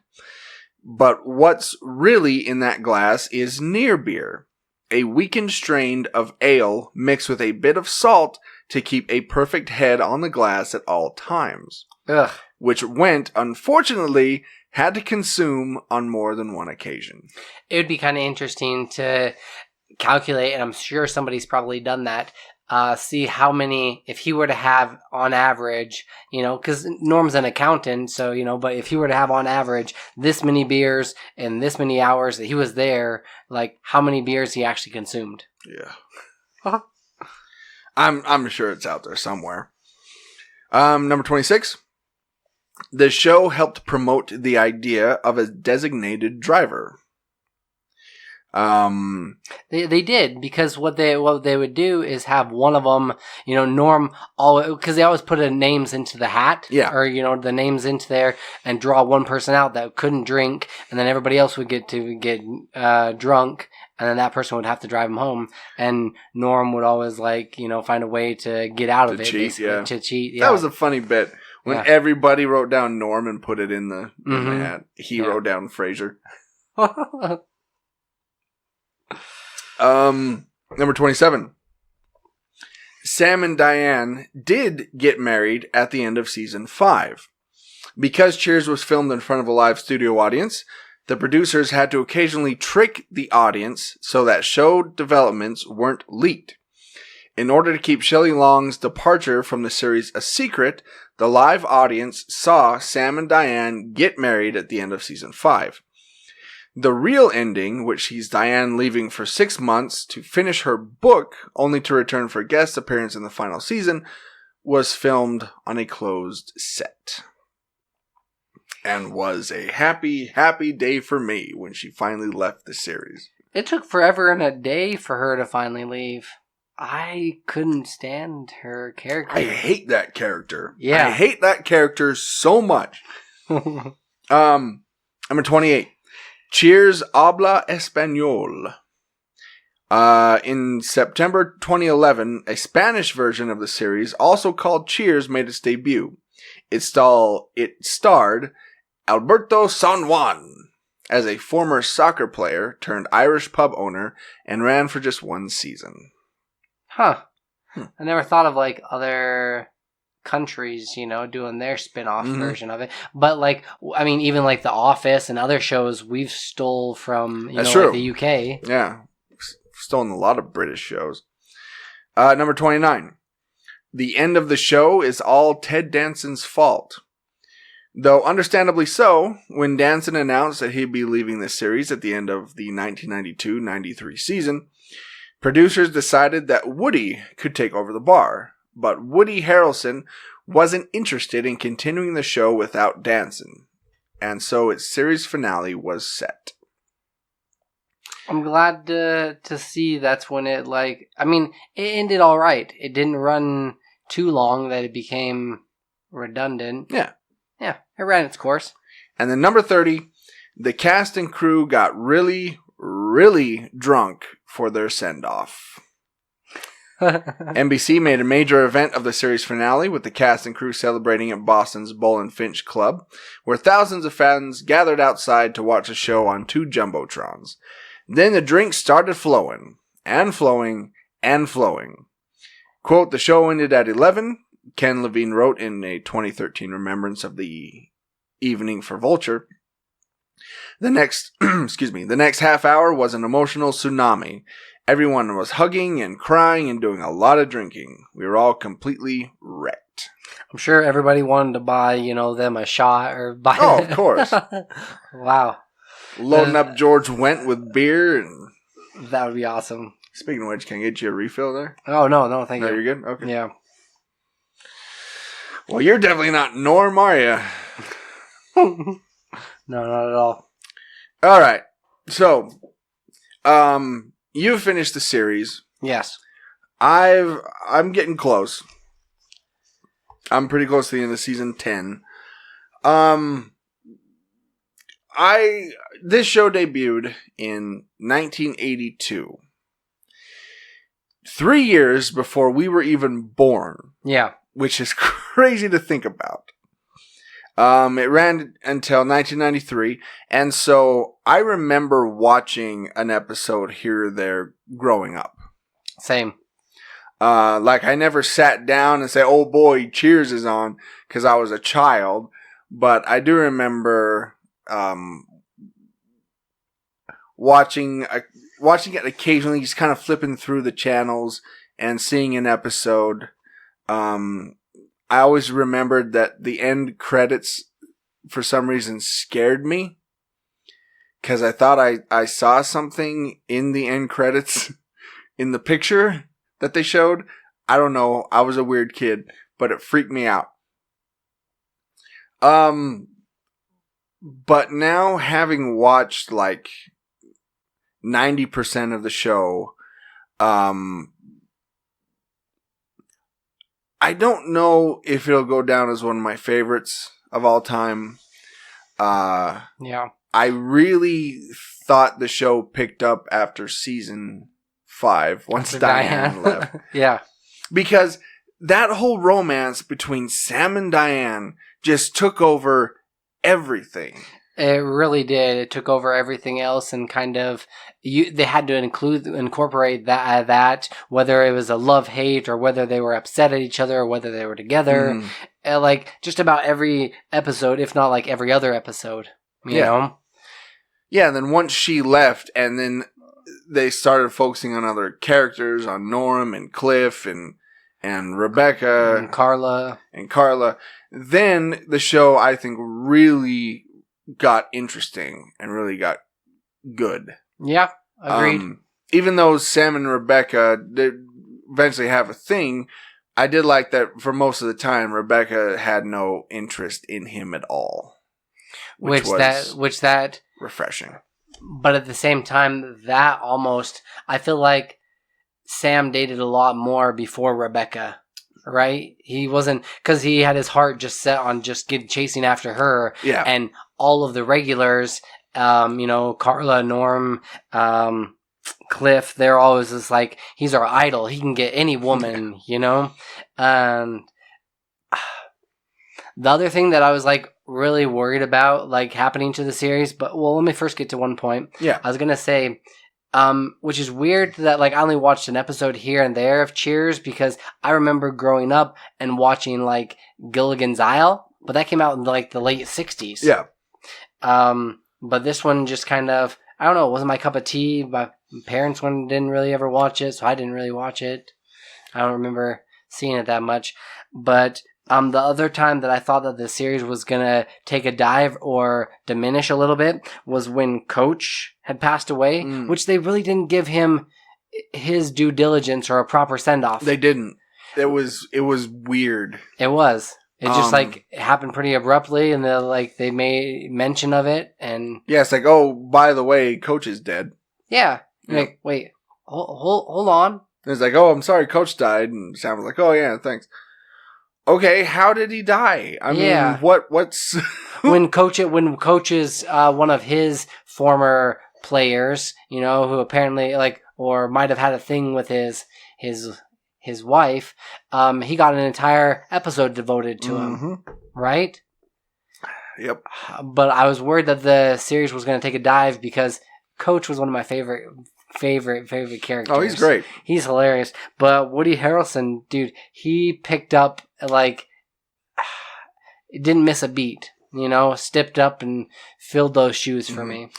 But what's really in that glass is near beer, a weakened strain of ale mixed with a bit of salt to keep a perfect head on the glass at all times. Ugh. Which Went, unfortunately, had to consume on more than one occasion. It would be kind of interesting to calculate, and I'm sure somebody's probably done that, see how many, if he were to have on average, you know, because Norm's an accountant, so, you know, but if he were to have on average this many beers in this many hours that he was there, like, how many beers he actually consumed. Yeah. I'm sure it's out there somewhere. Number 26. The show helped promote the idea of a designated driver. They did, because what they would do is have one of them, you know, Norm, because they always put names into the hat, or, you know, the names into there, and draw one person out that couldn't drink, and then everybody else would get drunk, and then that person would have to drive him home, and Norm would always, like, you know, find a way to get out of it, to cheat. Yeah. That was a funny bit when everybody wrote down Norm and put it in the hat. He wrote down Frasier. Number 27. Sam and Diane did get married at the end of season 5. Because Cheers was filmed in front of a live studio audience, the producers had to occasionally trick the audience so that show developments weren't leaked. In order to keep Shelley Long's departure from the series a secret, the live audience saw Sam and Diane get married at the end of season 5. The real ending, which sees Diane leaving for 6 months to finish her book, only to return for a guest appearance in the final season, was filmed on a closed set. And was a happy, happy day for me when she finally left the series. It took forever and a day for her to finally leave. I couldn't stand her character. I hate that character. Yeah. I hate that character so much. Number 28. Cheers habla español. In September 2011, a Spanish version of the series, also called Cheers, made its debut. It starred Alberto San Juan as a former soccer player turned Irish pub owner and ran for just one season. Huh. I never thought of like other countries, doing their spin-off version of it. But like, I mean, even like The Office and other shows we've stole from, That's true. Like the UK. Yeah. Stolen a lot of British shows. Number 29. The end of the show is all Ted Danson's fault. Though understandably so, when Danson announced that he'd be leaving the series at the end of the 1992-93 season, producers decided that Woody could take over the bar. But Woody Harrelson wasn't interested in continuing the show without Danson, and so its series finale was set. I'm glad to see that's when it it ended all right. It didn't run too long that it became redundant. Yeah. Yeah, it ran its course. And then number 30, the cast and crew got really, really drunk for their send-off. NBC made a major event of the series finale with the cast and crew celebrating at Boston's Bull and Finch Club, where thousands of fans gathered outside to watch the show on 2 jumbotrons. Then the drinks started flowing, and flowing, and flowing. Quote, the show ended at 11, Ken Levine wrote in a 2013 remembrance of the evening for Vulture. The next half hour was an emotional tsunami. Everyone was hugging and crying and doing a lot of drinking. We were all completely wrecked. I'm sure everybody wanted to buy, them a shot or buy. Oh, of course. Wow. Loading up George Wendt with beer. And that would be awesome. Speaking of which, can I get you a refill there? Oh, no, thank you. No, you're good? Okay. Yeah. Well, you're definitely not Norm, are you? No, not at all. All right. So, you've finished the series. Yes. I'm getting close. I'm pretty close to the end of season 10. This show debuted in 1982. 3 years before we were even born. Yeah. Which is crazy to think about. It ran until 1993, and so I remember watching an episode here or there growing up. Same. I never sat down and say, oh boy, Cheers is on, because I was a child, but I do remember watching it occasionally, just kind of flipping through the channels and seeing an episode. I always remembered that the end credits, for some reason, scared me. Because I thought I saw something in the end credits in the picture that they showed. I don't know. I was a weird kid, but it freaked me out. But now, having watched 90% of the show, I don't know if it'll go down as one of my favorites of all time. Yeah. I really thought the show picked up after season 5, once Diane left. Yeah. Because that whole romance between Sam and Diane just took over everything. It really did. It took over everything else, and kind of they had to incorporate that whether it was a love-hate or whether they were upset at each other or whether they were together. Just about every episode, if not every other episode. You know? Yeah, and then once she left, and then they started focusing on other characters, on Norm and Cliff and Rebecca and Carla. Then the show, I think, really got interesting and really got good. Yeah, agreed. Even though Sam and Rebecca did eventually have a thing, I did like that for most of the time Rebecca had no interest in him at all. Which was refreshing. But at the same time, that almost, I feel like Sam dated a lot more before Rebecca, right? He wasn't, because he had his heart just set on just chasing after her. Yeah. And all of the regulars, Carla, Norm, Cliff, they're always just like, he's our idol. He can get any woman, And the other thing that I was like really worried about like happening to the series, but let me first get to one point. Yeah. I was going to say, which is weird that like I only watched an episode here and there of Cheers because I remember growing up and watching like Gilligan's Isle, but that came out in like the late 60s. Yeah. But this one just kind of, I don't know, it wasn't my cup of tea. My parents didn't really ever watch it, so I didn't really watch it. I don't remember seeing it that much. But the other time that I thought that the series was going to take a dive or diminish a little bit was when Coach had passed away, which they really didn't give him his due diligence or a proper send-off. They didn't. It was weird. It was. It just it happened pretty abruptly, and they made mention of it, and yeah, it's like, oh, by the way, Coach is dead. Yeah, like wait, hold on. And it's like, oh, I'm sorry, Coach died, and Sam was like, oh yeah, thanks. Okay, how did he die? I mean, what's when Coach is one of his former players, who apparently or might have had a thing with his wife, he got an entire episode devoted to him, right? Yep. But I was worried that the series was going to take a dive because Coach was one of my favorite characters. Oh, he's great. He's hilarious. But Woody Harrelson, dude, he picked up it didn't miss a beat. Stepped up and filled those shoes for me.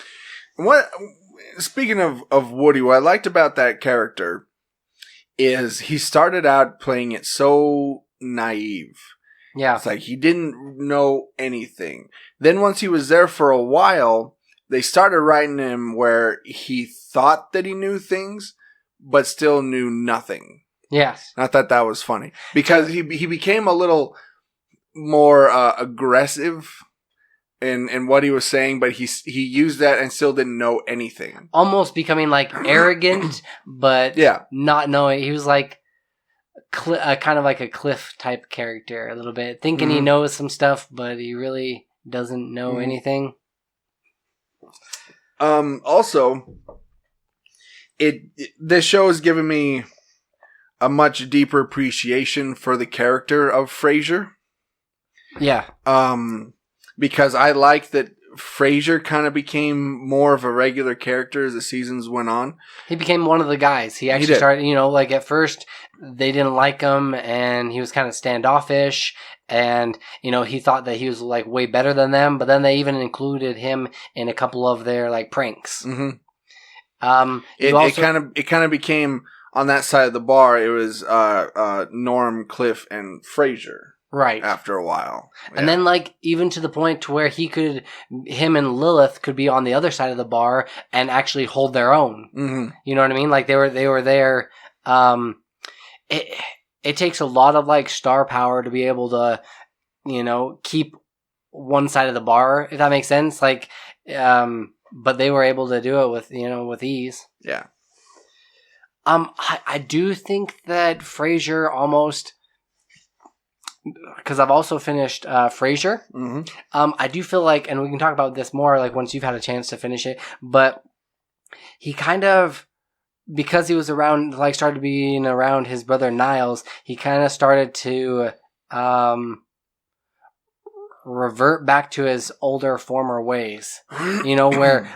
Speaking of Woody, what I liked about that character is he started out playing it so naive. Yeah. It's like he didn't know anything. Then once he was there for a while, they started writing him where he thought that he knew things, but still knew nothing. Yes. I thought that was funny. Because he became a little more aggressive in what he was saying, but he used that and still didn't know anything. Almost becoming arrogant, but not knowing. He was kind of like a Cliff type character a little bit, thinking he knows some stuff, but he really doesn't know anything. Also, this show has given me a much deeper appreciation for the character of Frasier. Yeah. Because I like that Frasier kind of became more of a regular character as the seasons went on. He became one of the guys. He actually started, at first they didn't like him and he was kind of standoffish and, he thought that he was way better than them, but then they even included him in a couple of their pranks. Mm-hmm. It kind of became on that side of the bar. It was Norm, Cliff, and Frasier. Right. After a while. Yeah. And then even to the point to where him and Lilith could be on the other side of the bar and actually hold their own. Mm-hmm. You know what I mean? They were there. It takes a lot of star power to be able to, keep one side of the bar, if that makes sense. But they were able to do it with ease. Yeah. I do think that Frasier almost, because I've also finished Frasier. Mm-hmm. I do feel and we can talk about this more once you've had a chance to finish it, but he kind of, because he was around, started being around his brother Niles, he kind of started to revert back to his older former ways. Where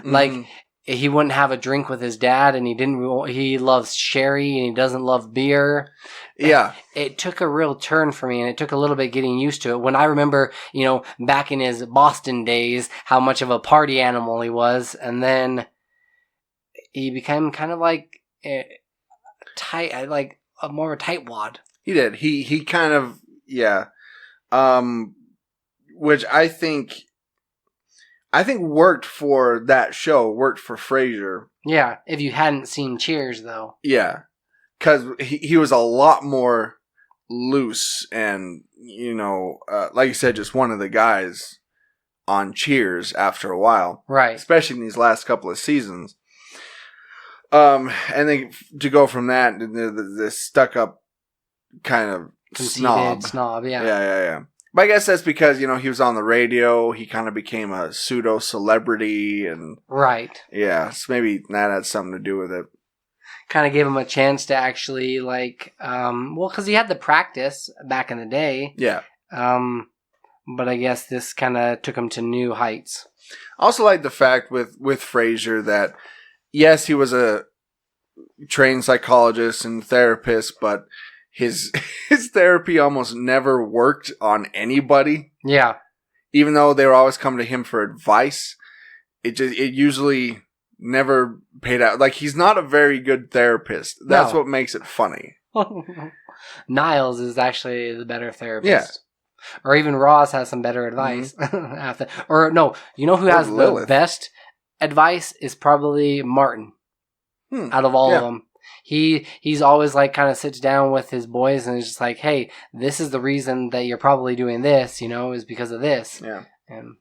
he wouldn't have a drink with his dad, and he loves sherry and he doesn't love beer. Yeah. It took a real turn for me, and it took a little bit getting used to it. When I remember, back in his Boston days, how much of a party animal he was, and then he became kind of more of a tightwad. He did. He kind of, yeah. Which I think worked for that show, worked for Frasier. Yeah, if you hadn't seen Cheers, though. Yeah, because he was a lot more loose and, like you said, just one of the guys on Cheers after a while. Right. Especially in these last couple of seasons. And then to go from that, the stuck-up kind of snob, yeah. Yeah. But I guess that's because, he was on the radio. He kind of became a pseudo-celebrity. And right. Yeah, so maybe that had something to do with it. Kind of gave him a chance to actually, because he had the practice back in the day. Yeah. But I guess this kind of took him to new heights. I also like the fact with Frasier that, yes, he was a trained psychologist and therapist, but his therapy almost never worked on anybody. Yeah. Even though they were always coming to him for advice, it usually never paid out. Like, he's not a very good therapist. That's what makes it funny. Niles is actually the better therapist. Yeah. Or even Ross has some better advice. Mm-hmm. Or no, who has the best advice is probably Martin. Out of all of them. He's always kind of sits down with his boys and is just like, hey, this is the reason that you're probably doing this, is because of this. Yeah. And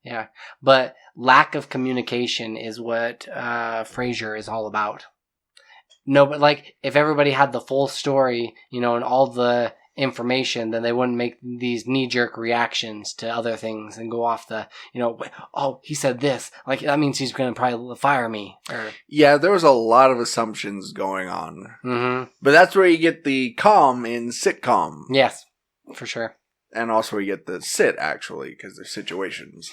yeah. But lack of communication is what Frasier is all about. No, but if everybody had the full story, and all the information, then they wouldn't make these knee-jerk reactions to other things and go off the, oh, he said this. That means he's going to probably fire me. Yeah, there was a lot of assumptions going on. Mm-hmm. But that's where you get the calm in sitcom. Yes, for sure. And also you get the sit, actually, because they're situations.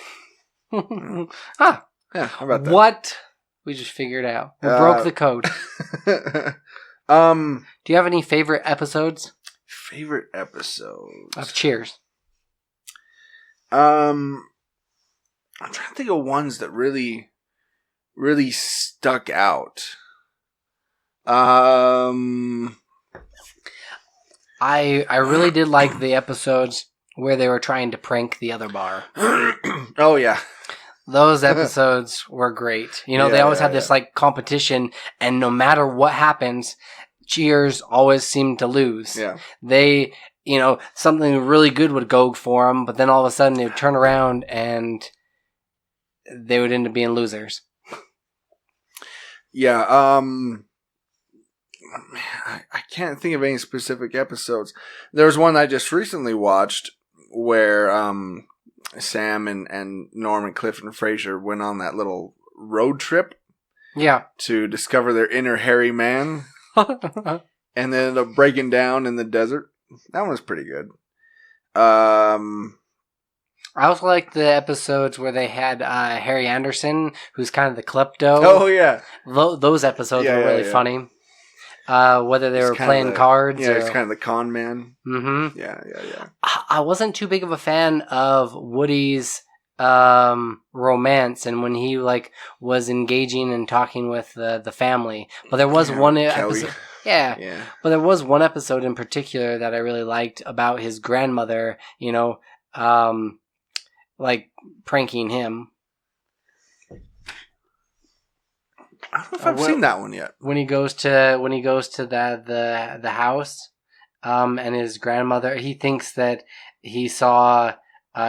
Yeah, how about that? What? We just figured out. We broke the code. Do you have any favorite episodes? Favorite episodes of Cheers? I'm trying to think of ones that really, really stuck out. I really did like the episodes where they were trying to prank the other bar. Oh yeah. Those episodes were great. They always had this competition, and no matter what happens, Cheers always seemed to lose. Yeah. They, something really good would go for them, but then all of a sudden they would turn around and they would end up being losers. Yeah. I can't think of any specific episodes. There was one I just recently watched where Sam and Norm and Cliff and Frasier went on that little road trip. Yeah. To discover their inner hairy man. And then ended up breaking down in the desert. That one was pretty good. I also like the episodes where they had Harry Anderson, who's kind of the klepto. Oh, yeah. Those episodes were really funny. Whether they were playing cards. Yeah, it's kind of the con man. Mm-hmm. Yeah. I wasn't too big of a fan of Woody's romance and when he was engaging and talking with the family, but there was one episode but there was one episode in particular that I really liked about his grandmother, pranking him. I don't know if I've seen that one yet. When he goes to the house and his grandmother, he thinks that he saw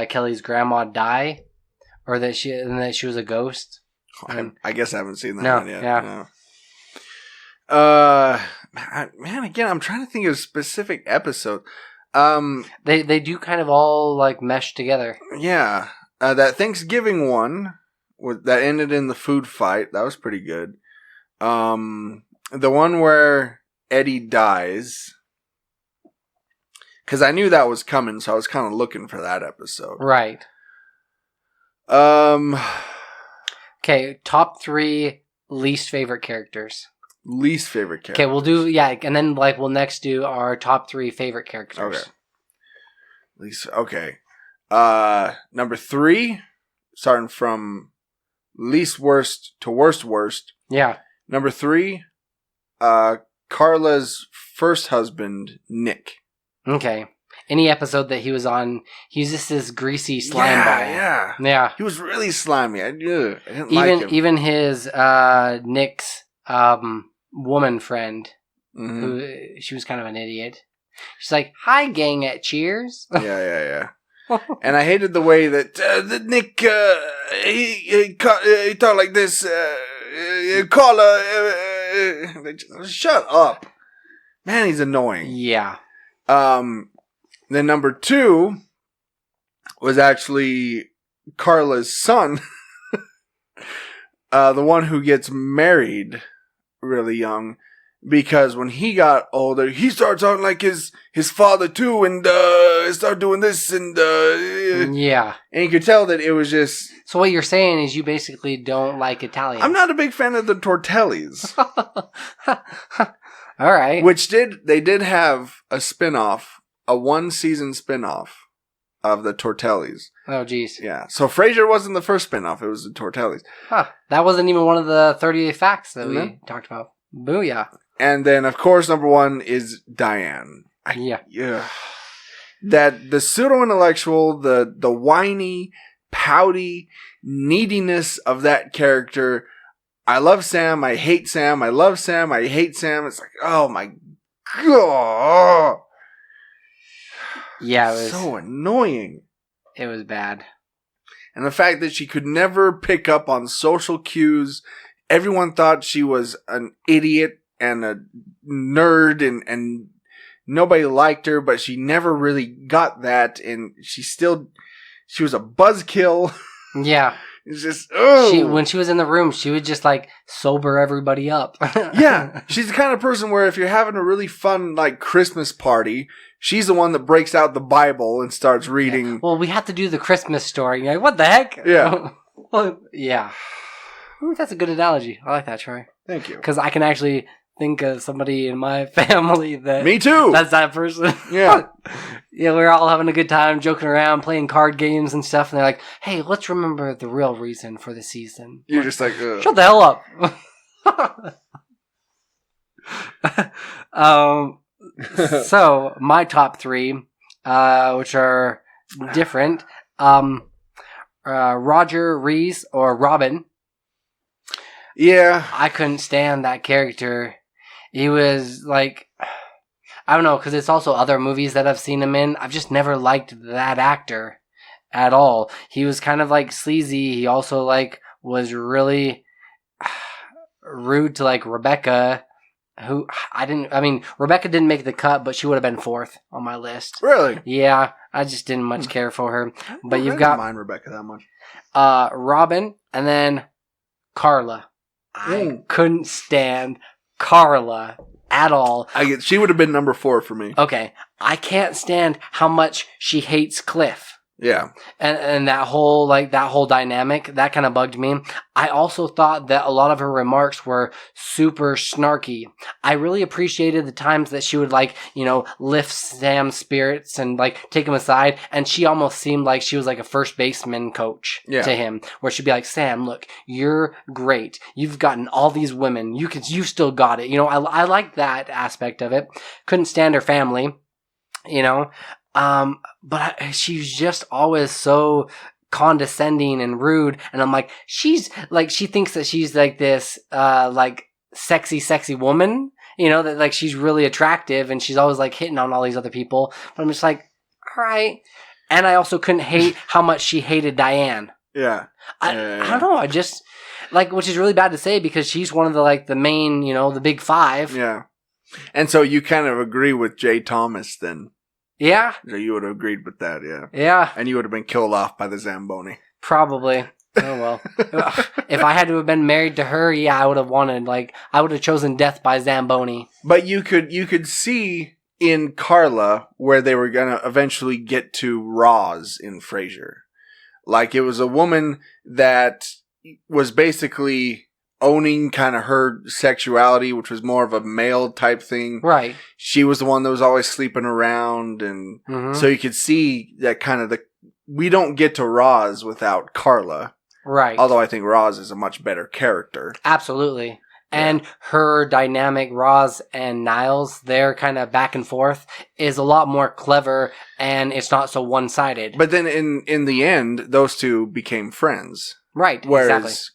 Kelly's grandma die, or that she was a ghost. I guess I haven't seen that one yet. Yeah. No. Man, again, I'm trying to think of a specific episode. They do kind of all mesh together. Yeah. That Thanksgiving one that ended in the food fight, that was pretty good. The one where Eddie dies. Because I knew that was coming, so I was kind of looking for that episode. Right. Okay, top 3 least favorite characters. Least favorite character. Okay, we'll do, and then we'll next do our top 3 favorite characters. Okay. Number 3, starting from least worst to worst. Yeah. Number 3, Carla's first husband, Nick. Okay. Any episode that he was on, he's just this greasy slime ball. Yeah. He was really slimy. I didn't like him. Even his Nick's woman friend, who she was kind of an idiot. She's like, "Hi, gang at Cheers." Yeah. And I hated the way that Nick he talked like this. Carla, Shut up. Man, he's annoying. Yeah. Then number 2 was actually Carla's son. The one who gets married really young. Because when he got older, he started talking like his father too, and started doing this, and yeah. And you could tell that it was just... So what you're saying is you basically don't like Italians. I'm not a big fan of the tortellis. All right. Which they did have a spin-off, a 1-season spin-off of the tortellis. Oh, geez. Yeah. So Frasier wasn't the first spin-off, it was the tortellis. Huh. That wasn't even one of the 38 facts that we talked about. Booyah. And then, of course, number 1 is Diane. Yeah. That the pseudo-intellectual, the whiny, pouty neediness of that character. I love Sam. I hate Sam. I love Sam. I hate Sam. It's like, oh my God. Yeah, it was so annoying. It was bad. And the fact that she could never pick up on social cues. Everyone thought she was an idiot and a nerd, and nobody liked her, but she never really got that, and she was a buzzkill. Yeah. It's just, oh. When she was in the room, she would just like sober everybody up. Yeah. She's the kind of person where if you're having a really fun like Christmas party, she's the one that breaks out the Bible and starts reading. Yeah. Well, we have to do the Christmas story. You're like, what the heck? Yeah. Well, yeah. Ooh, that's a good analogy. I like that, Troy. Thank you. Because I can actually think of somebody in my family that... Me too! That's that person. Yeah. Yeah, we were all having a good time, joking around, playing card games and stuff, and they're like, hey, let's remember the real reason for the season. You're just like, shut the hell up! So, my top 3, which are different, Roger Rees, or Robin. Yeah. I couldn't stand that character. He was like, I don't know, because it's also other movies that I've seen him in. I've just never liked that actor at all. He was kind of like sleazy. He also like was really rude to like Rebecca, who Rebecca didn't make the cut, but she would have been 4th on my list. Really? Yeah, I just didn't much care for her. But you've got... I don't mind Rebecca that much. Robin, and then Carla. I couldn't stand Carla at all. She would have been number 4 for me. Okay. I can't stand how much she hates Cliff. Yeah. And that whole dynamic, that kind of bugged me. I also thought that a lot of her remarks were super snarky. I really appreciated the times that she would lift Sam's spirits and take him aside, and she almost seemed like she was like a first baseman coach to him, where she'd be like, Sam, look, you're great. You've gotten all these women. You still got it. I like that aspect of it. Couldn't stand her family, but she's just always so condescending and rude, and I'm like, she thinks that she's like this, sexy woman, that she's really attractive, and she's always hitting on all these other people, but I'm just like, all right. And I also couldn't hate how much she hated Diane. Yeah. I don't know, I just, which is really bad to say, because she's one of the main, the big 5. Yeah. And so you kind of agree with Jay Thomas then. Yeah. You would have agreed with that, yeah. Yeah. And you would have been killed off by the Zamboni. Probably. Oh, well. If I had to have been married to her, yeah, I would have wanted, I would have chosen death by Zamboni. But you could see in Carla where they were going to eventually get to Roz in Frasier. It was a woman that was basically owning kind of her sexuality, which was more of a male type thing. Right. She was the one that was always sleeping around, and so you could see that kind of we don't get to Roz without Carla. Right. Although I think Roz is a much better character. Absolutely. And her dynamic, Roz and Niles, their kind of back and forth is a lot more clever, and it's not so one-sided. But then in the end, those two became friends. Right, whereas exactly.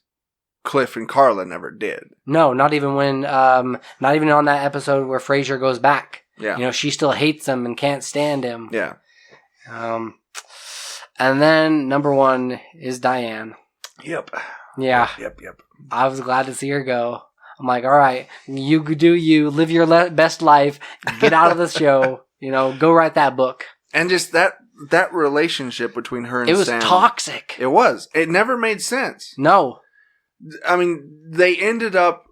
Cliff and Carla never did. No, not even when, not even on that episode where Frasier goes back. Yeah. She still hates him and can't stand him. Yeah. And then number 1 is Diane. Yep. Yeah. Yep. I was glad to see her go. I'm like, all right, you do you, live your best life, get out of the show, go write that book. And just that relationship between her and Sam. It was toxic. It was. It never made sense. No. I mean, they ended up,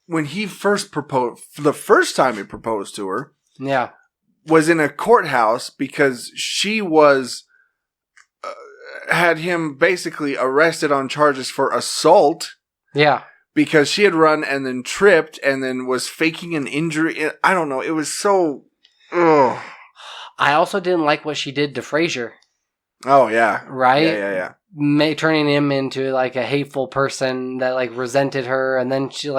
when he first proposed, the first time he proposed to her, yeah, was in a courthouse because she was, had him basically arrested on charges for assault. Yeah. Because she had run and then tripped and then was faking an injury. I don't know. It was so, ugh. I also didn't like what she did to Frasier. Oh, yeah. Right? Yeah. Turning him into like a hateful person that like resented her, and then she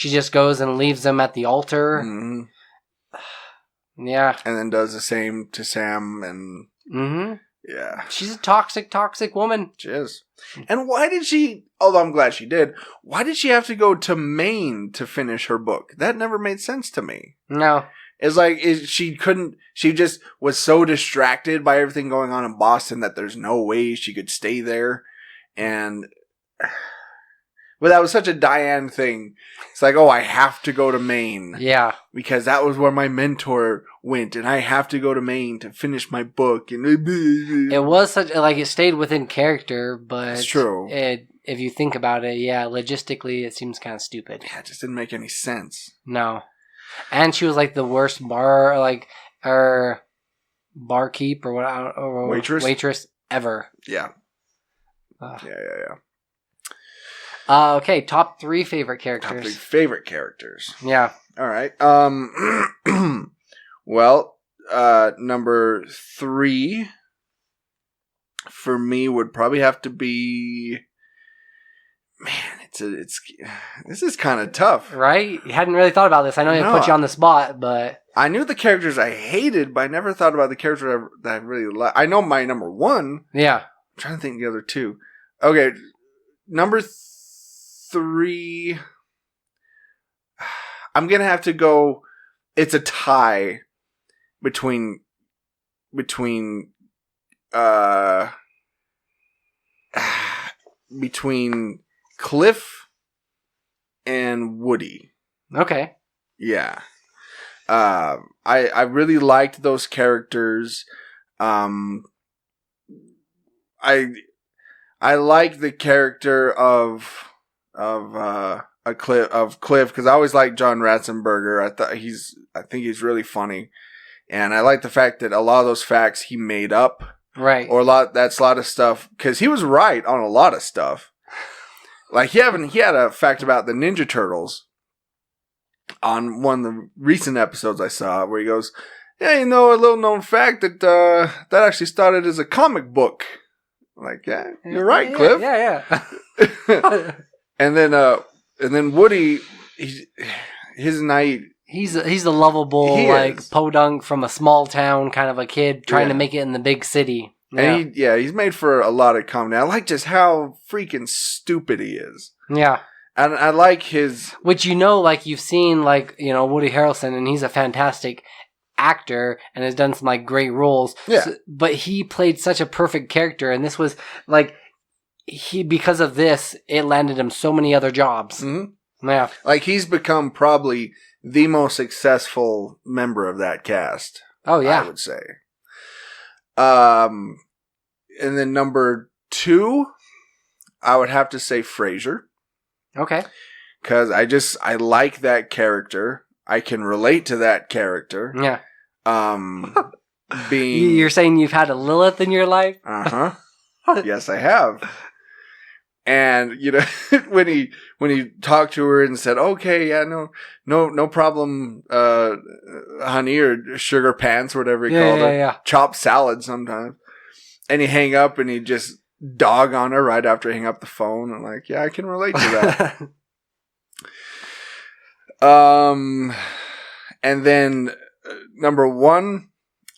just goes and leaves him at the altar. Mm-hmm. Yeah. And then does the same to Sam and yeah. She's a toxic woman. She is. And why did she, although I'm glad she did, why did she have to go to Maine to finish her book? That never made sense to me. No. It's like she just was so distracted by everything going on in Boston that there's no way she could stay there. But that was such a Diane thing. It's like, oh, I have to go to Maine. Yeah. Because that was where my mentor went, and I have to go to Maine to finish my book. And it was such, like, it stayed within character, but... It's true. If you think about it, yeah, logistically, it seems kind of stupid. Yeah, it just didn't make any sense. No. And she was, like, the worst barkeep or waitress ever. Yeah. Yeah. Okay, top 3 favorite characters. Top 3 favorite characters. Yeah. All right. Well, number 3 for me would probably have to be. Man, this is kind of tough, right? You hadn't really thought about this. I know you put you on the spot, but I knew the characters I hated, but I never thought about the characters that I really liked. I know my number 1. Yeah. I'm trying to think of the other 2. Okay, number 3. I'm gonna have to go. It's a tie between Cliff and Woody. Okay. Yeah. I really liked those characters. I like the character of Cliff because I always liked John Ratzenberger. I think he's really funny, and I like the fact that a lot of those facts he made up. Right. Or that's a lot of stuff because he was right on a lot of stuff. Like he had a fact about the Ninja Turtles on one of the recent episodes I saw where he goes, "Yeah, a little known fact that that actually started as a comic book." I'm like, yeah, you're right, Cliff. Yeah. And then Woody, his night. He's a lovable podunk from a small town kind of a kid trying to make it in the big city. Yeah. And he's made for a lot of comedy. I like just how freaking stupid he is. Yeah. And I like his... Which you've seen, Woody Harrelson, and he's a fantastic actor and has done some, great roles. Yeah. But he played such a perfect character, and this was, because of this, it landed him so many other jobs. Mm-hmm. Yeah. He's become probably the most successful member of that cast. Oh, yeah. I would say. And then number 2, I would have to say Frasier. Okay. Because I like that character. I can relate to that character. Yeah. You're saying you've had a Lilith in your life? Uh-huh. Yes, I have. And when he talked to her and said, "Okay, yeah, no problem, honey," or sugar pants, or whatever he called her, chopped salad sometimes, and he hang up and he just dog on her right after he hang up the phone. I'm like, yeah, I can relate to that. And then number 1,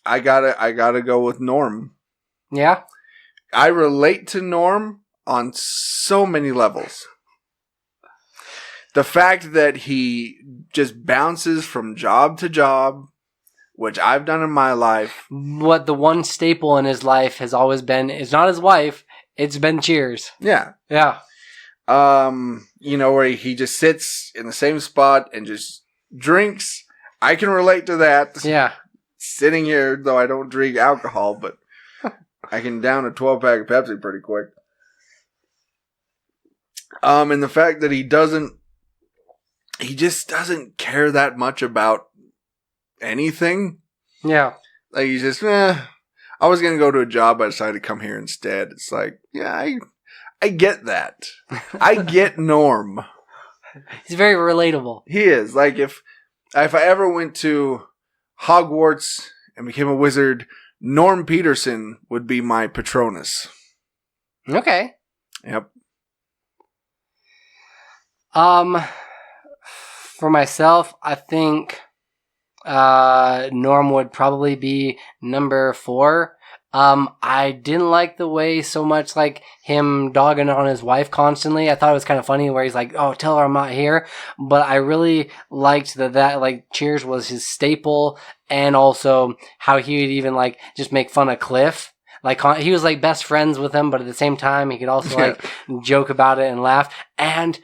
I gotta go with Norm. Yeah, I relate to Norm on so many levels. The fact that he just bounces from job to job, which I've done in my life. What the one staple in his life has always been, is not his wife, it's been Cheers. Yeah. Yeah. Where he just sits in the same spot and just drinks. I can relate to that. Yeah. Sitting here, though I don't drink alcohol, but I can down a 12-pack of Pepsi pretty quick. And the fact that he just doesn't care that much about anything. Yeah. Like, he's just, I was going to go to a job, I decided to come here instead. It's like, yeah, I get that. I get Norm. He's very relatable. He is. Like, if I ever went to Hogwarts and became a wizard, Norm Peterson would be my Patronus. Okay. Yep. For myself, I think Norm would probably be number 4. I didn't like the way so much like him dogging on his wife constantly. I thought it was kind of funny where he's like, "Oh, tell her I'm not here." But I really liked that like Cheers was his staple, and also how he would even like just make fun of Cliff. Like he was like best friends with him, but at the same time he could also like joke about it and laugh. And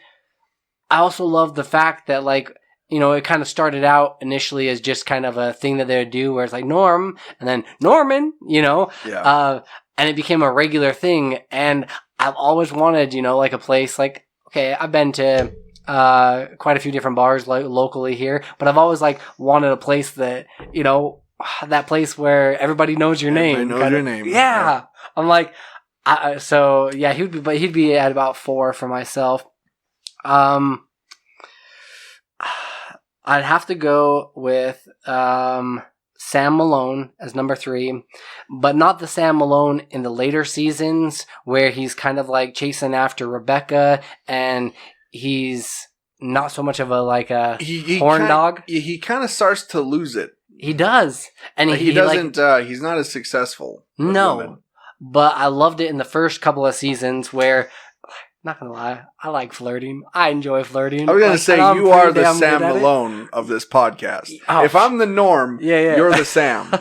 I also loved the fact that like, it kind of started out initially as just kind of a thing that they would do where it's like Norm and then Norman, and it became a regular thing. And I've always wanted, like a place like, okay, I've been to quite a few different bars like locally here, but I've always like wanted a place that, that place where everybody knows your name. Everybody knows your name. Yeah. I'm like, he'd be at about 4 for myself. I'd have to go with Sam Malone as number 3, but not the Sam Malone in the later seasons where he's kind of like chasing after Rebecca and he's not so much of a like a horn dog. He kind of starts to lose it. He does, and he doesn't. Like, he's not as successful. No, women. But I loved it in the first couple of seasons where. Not gonna lie, I like flirting. I enjoy flirting. I was gonna say you are the Sam Malone of this podcast. Oh. If I'm the Norm, you're the Sam.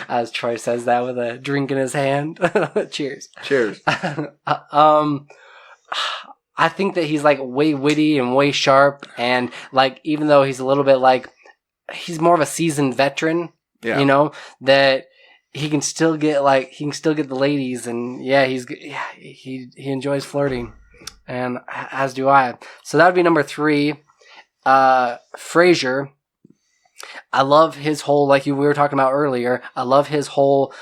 As Troy says that with a drink in his hand. Cheers. Cheers. I think that he's like way witty and way sharp, and like even though he's a little bit like he's more of a seasoned veteran, that he can still get the ladies, and he enjoys flirting. And as do I. So that would be number 3. Frasier. I love his whole, like we were talking about earlier, I love his whole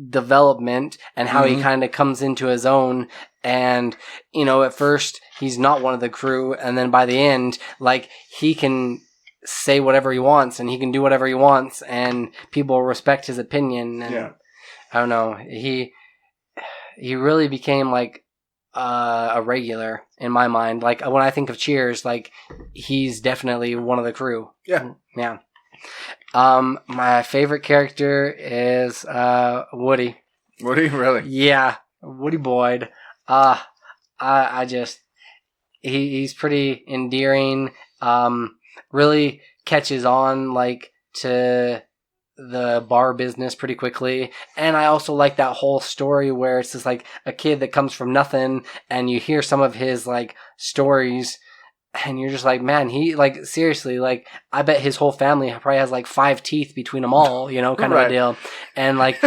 development and how he kind of comes into his own. And, at first he's not one of the crew. And then by the end, like he can say whatever he wants and he can do whatever he wants and people respect his opinion. And I don't know. He really became like, a regular in my mind. Like when I think of Cheers, like he's definitely one of the crew. Yeah. My favorite character is Woody. Woody, really? Yeah, Woody Boyd. I just he's pretty endearing. Really catches on like to the bar business pretty quickly. And I also like that whole story where it's just like a kid that comes from nothing and you hear some of his like stories and you're just like, man, he like seriously, like I bet his whole family probably has like 5 teeth between them all, kind of a deal. And like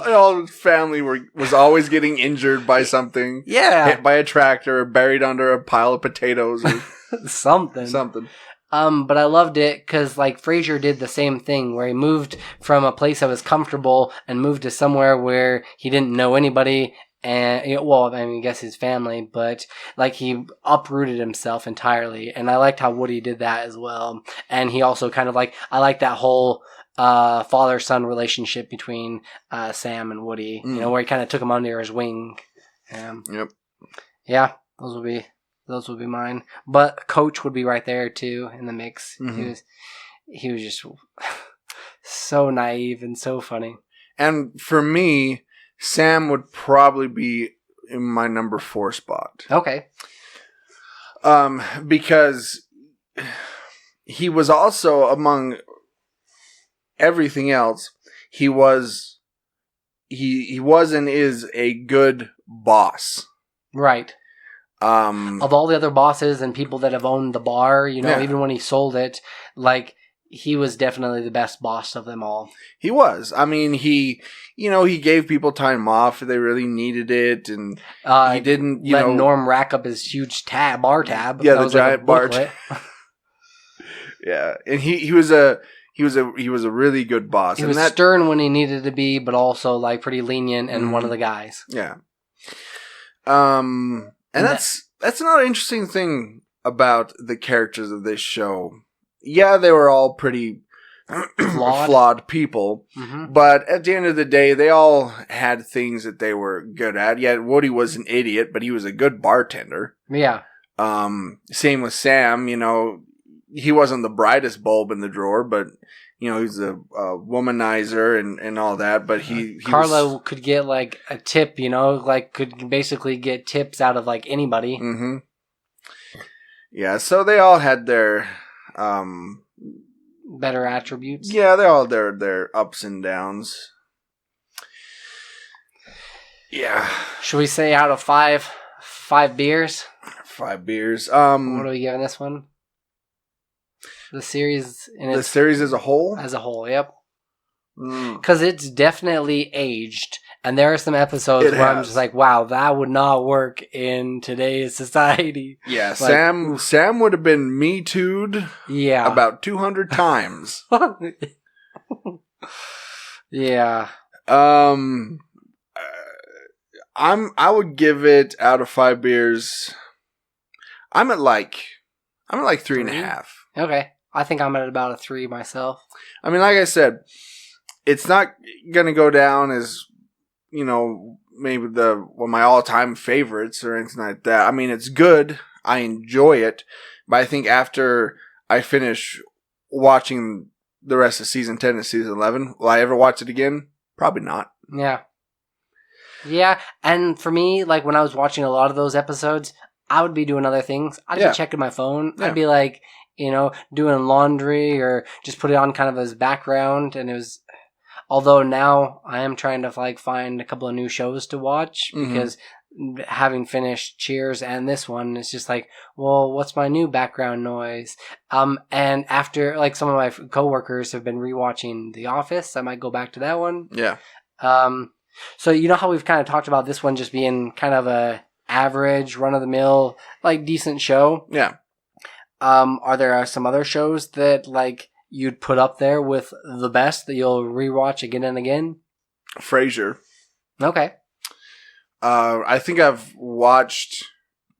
all his family was always getting injured by something. Yeah. Hit by a tractor, buried under a pile of potatoes or something. But I loved it because like Frasier did the same thing where he moved from a place that was comfortable and moved to somewhere where he didn't know anybody and, I guess his family, but like he uprooted himself entirely. And I liked how Woody did that as well. And he also kind of like, I like that whole, father-son relationship between, Sam and Woody, where he kind of took him under his wing. Yep. Yeah, those would be mine. But Coach would be right there too in the mix. He was just so naive and so funny. And for me, Sam would probably be in my number 4 spot. Okay. Because he was also among everything else. He was and is a good boss. Right. Of all the other bosses and people that have owned the bar, even when he sold it, like, he was definitely the best boss of them all. He was. I mean, he gave people time off if they really needed it, and he didn't, let Norm rack up his huge bar tab. Yeah, the giant bar tab. Yeah, and he was a really good boss. He was stern when he needed to be, but also like pretty lenient and one of the guys. Yeah. And that's another interesting thing about the characters of this show. Yeah, they were all pretty flawed people, but at the end of the day, they all had things that they were good at. Yeah, Woody was an idiot, but he was a good bartender. Yeah. Same with Sam. He wasn't the brightest bulb in the drawer, but he's a womanizer and all that. But Carla could get like a tip, like could basically get tips out of like anybody. Mm-hmm. Yeah, so they all had their better attributes. Yeah, they all had their ups and downs. Yeah. Should we say out of five beers? 5 beers. What are we giving this one? The series as a whole? As a whole, yep. Because it's definitely aged. And there are some episodes where I'm just like, wow, that would not work in today's society. Yeah, like, Sam would have been Me Too'd about 200 times. Yeah. I would give it, out of 5 beers, I'm at like 3.5. Okay. I think I'm at about a 3 myself. I mean, like I said, it's not going to go down as, maybe one of my all-time favorites or anything like that. I mean, it's good. I enjoy it. But I think after I finish watching the rest of season 10 and season 11, will I ever watch it again? Probably not. Yeah. Yeah, and for me, like, when I was watching a lot of those episodes, I would be doing other things. I'd be checking my phone. Yeah. I'd be like, doing laundry or just put it on kind of as background. And it was, although now I am trying to like find a couple of new shows to watch because having finished Cheers and this one, it's just like, well, what's my new background noise? And after like some of my coworkers have been rewatching The Office, I might go back to that one. Yeah. So how we've kind of talked about this one just being kind of a average, run-of-the-mill, like, decent show. Yeah. Are there some other shows that, like, you'd put up there with the best that you'll rewatch again and again? Frasier. Okay. I think I've watched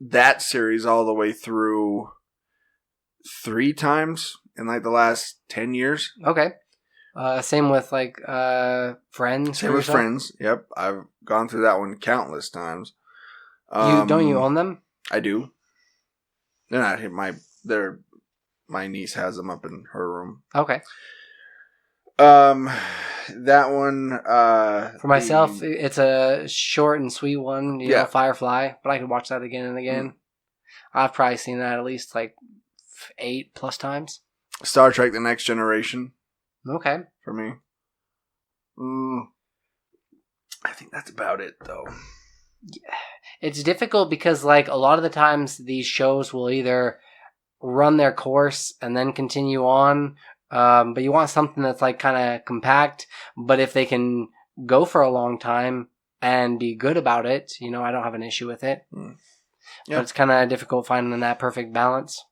that series all the way through 3 times in, like, the last 10 years. Okay. Same with, like, Friends. Same with Friends. Yep. I've gone through that one countless times. Don't you own them? I do. They're not here. My niece has them up in her room. Okay. That one. For myself, it's a short and sweet one. Firefly, but I could watch that again and again. I've probably seen that at least like 8+ times. Star Trek: The Next Generation. Okay. For me. I think that's about it, though. Yeah. It's difficult because, like, a lot of the times these shows will either run their course and then continue on, but you want something that's, like, kind of compact, but if they can go for a long time and be good about it, I don't have an issue with it. Yep. But it's kind of difficult finding that perfect balance.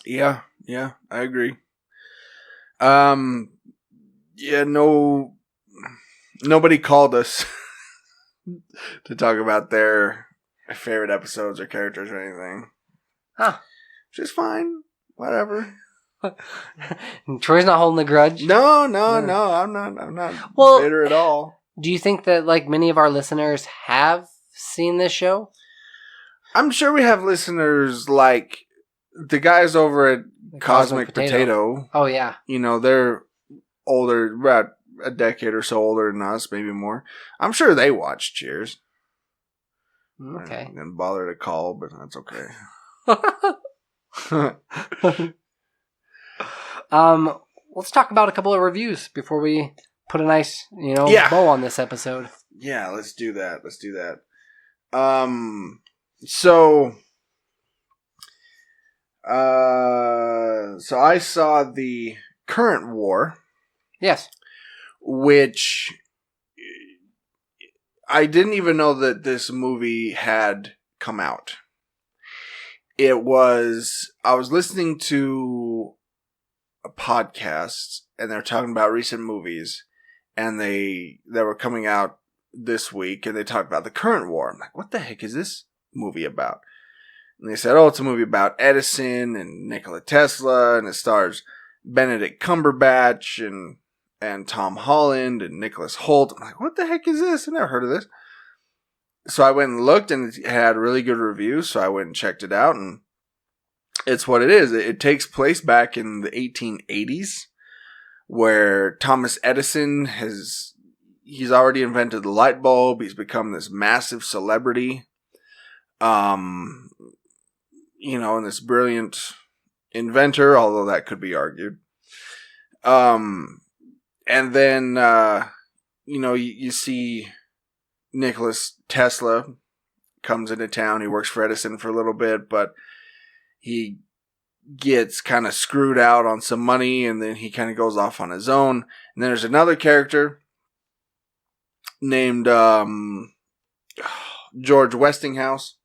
Yeah, I agree. Nobody called us to talk about their favorite episodes or characters or anything. Huh. Which is fine. Whatever. Troy's not holding a grudge. No. I'm not bitter at all. Do you think that, like, many of our listeners have seen this show? I'm sure we have listeners like the guys over at Cosmic Potato. Oh, yeah. They're older, about a decade or so older than us, maybe more. I'm sure they watch Cheers. Okay. I didn't bother to call, but that's okay. Let's talk about a couple of reviews before we put a nice, bow on this episode. Yeah, let's do that. So I saw the current war. Yes. Which I didn't even know that this movie had come out. I was listening to a podcast and they're talking about recent movies and they were coming out this week and they talked about the current war. I'm like, what the heck is this movie about? And they said, oh, it's a movie about Edison and Nikola Tesla and it stars Benedict Cumberbatch and Tom Holland and Nicholas Hoult. I'm like, what the heck is this? I never heard of this. So I went and looked, and it had really good reviews, so I went and checked it out, and it's what it is. It takes place back in the 1880s, where Thomas Edison he's already invented the light bulb. He's become this massive celebrity, and this brilliant inventor, although that could be argued. And then, you see Nicholas Tesla comes into town. He works for Edison for a little bit, but he gets kind of screwed out on some money, and then he kind of goes off on his own. And then there's another character named George Westinghouse,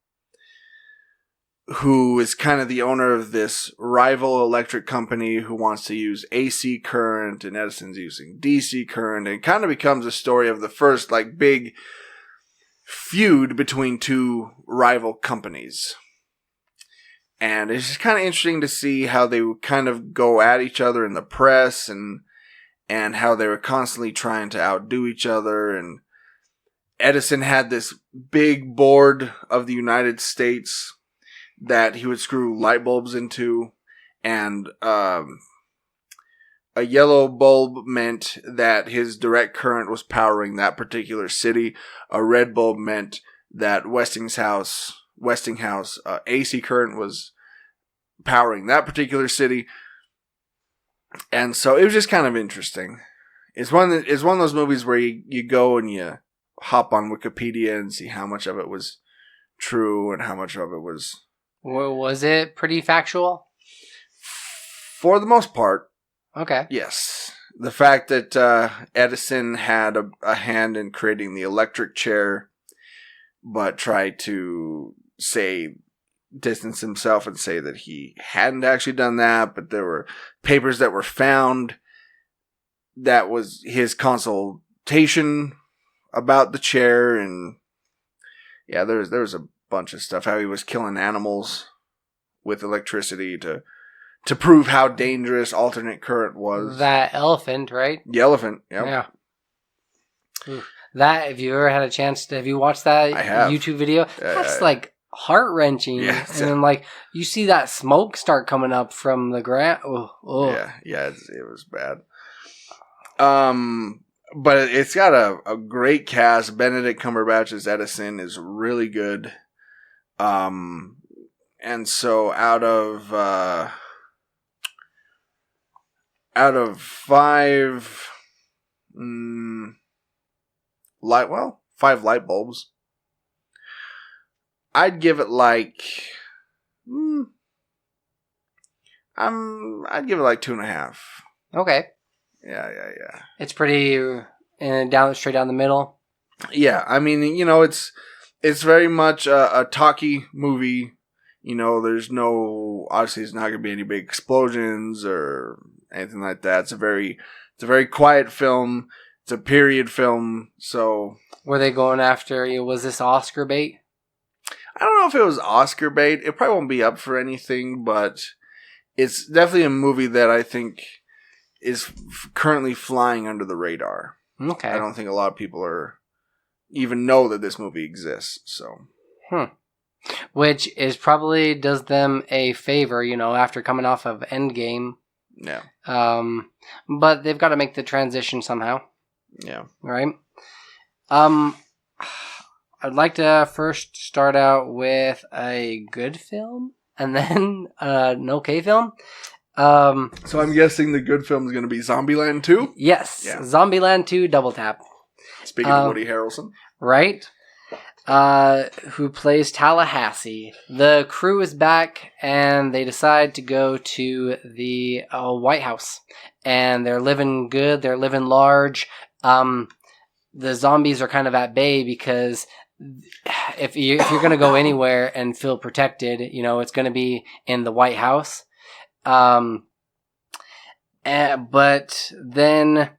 who is kind of the owner of this rival electric company who wants to use AC current, and Edison's using DC current. And it kind of becomes a story of the first big feud between two rival companies. And it's just kind of interesting to see how they would kind of go at each other in the press and how they were constantly trying to outdo each other. And Edison had this big board of the United States that he would screw light bulbs into, and a yellow bulb meant that his direct current was powering that particular city. A red bulb meant that Westinghouse AC current was powering that particular city. And so it was just kind of interesting. It's one of those movies where you go and you hop on Wikipedia and see how much of it was true and how much of it was... Was it pretty factual? For the most part. Okay. Yes. The fact that Edison had a hand in creating the electric chair, but tried to distance himself and say that he hadn't actually done that, but there were papers that were found that was his consultation about the chair, and yeah, there was a bunch of stuff, how he was killing animals with electricity to prove how dangerous alternate current was. That elephant, right? The elephant, yep. Yeah. That, if you ever had a chance to, have you watched that YouTube video? That's heart-wrenching. Yeah, and then you see that smoke start coming up from the ground. Oh. Yeah, it was bad. But it's got a great cast. Benedict Cumberbatch's Edison is really good. And so out of 5 5 light bulbs, I'd give it I'd give it 2.5. Okay. Yeah. It's pretty straight down the middle. Yeah, I mean, it's very much a talky movie. There's obviously it's not going to be any big explosions or anything like that. It's a very quiet film. It's a period film. So were they going after, was this Oscar bait? I don't know if it was Oscar bait. It probably won't be up for anything, but it's definitely a movie that I think is currently flying under the radar. Okay. I don't think a lot of people even know that this movie exists. So. Which is probably does them a favor, after coming off of Endgame. Yeah. But they've got to make the transition somehow. Yeah. Right? I'd like to first start out with a good film and then an okay film. So I'm guessing the good film is going to be Zombieland 2? Yes. Yeah. Zombieland 2 Double Tap. Speaking of Woody Harrelson. Right? who plays Tallahassee. The crew is back, and they decide to go to the White House. And they're living good. They're living large. The zombies are kind of at bay because if you're going to go anywhere and feel protected, it's going to be in the White House. But then,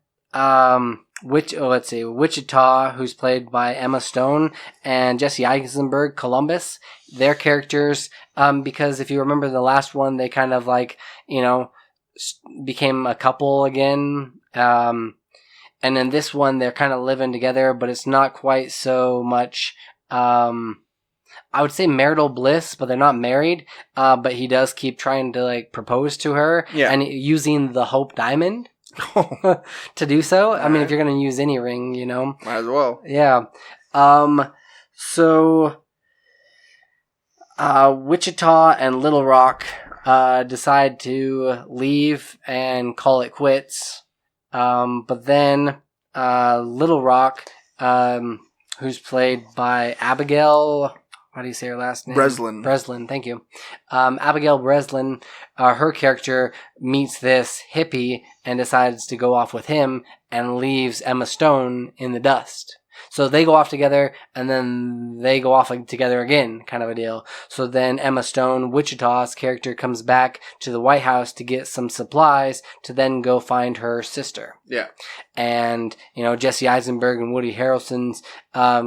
Wichita, who's played by Emma Stone, and Jesse Eisenberg, Columbus, their characters, because if you remember the last one, they kind of became a couple again. And in this one, they're kind of living together, but it's not quite so much, I would say marital bliss, but they're not married. But he does keep trying to propose to her, and using the Hope Diamond to do so. I mean, if you're going to use any ring, might as well. Yeah. So Wichita and Little Rock decide to leave and call it quits. But then Little Rock, who's played by Abigail. How do you say her last name? Breslin, thank you. Abigail Breslin, her character meets this hippie and decides to go off with him and leaves Emma Stone in the dust. So they go off together, and then they go off together again, kind of a deal. So then Emma Stone, Wichita's character, comes back to the White House to get some supplies to then go find her sister. Yeah. And, Jesse Eisenberg and Woody Harrelson's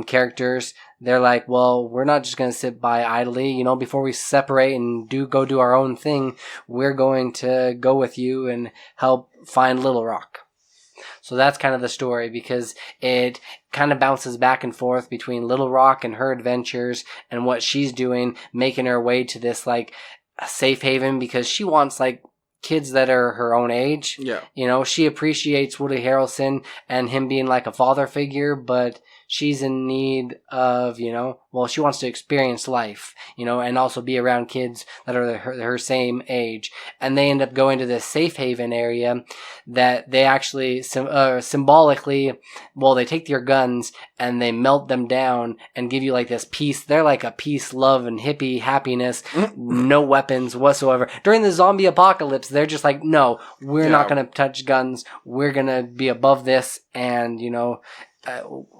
characters, they're like, well, we're not just going to sit by idly. Before we separate and go do our own thing, we're going to go with you and help find Little Rock. So that's kind of the story, because it kind of bounces back and forth between Little Rock and her adventures and what she's doing, making her way to this a safe haven, because she wants kids that are her own age. Yeah. She appreciates Woody Harrelson and him being a father figure, but she's in need of, she wants to experience life, and also be around kids that are her same age. And they end up going to this safe haven area that they actually symbolically, they take your guns and they melt them down and give you this peace. They're a peace, love, and hippie happiness, no weapons whatsoever. During the zombie apocalypse, they're just no, we're not going to touch guns. We're going to be above this, and,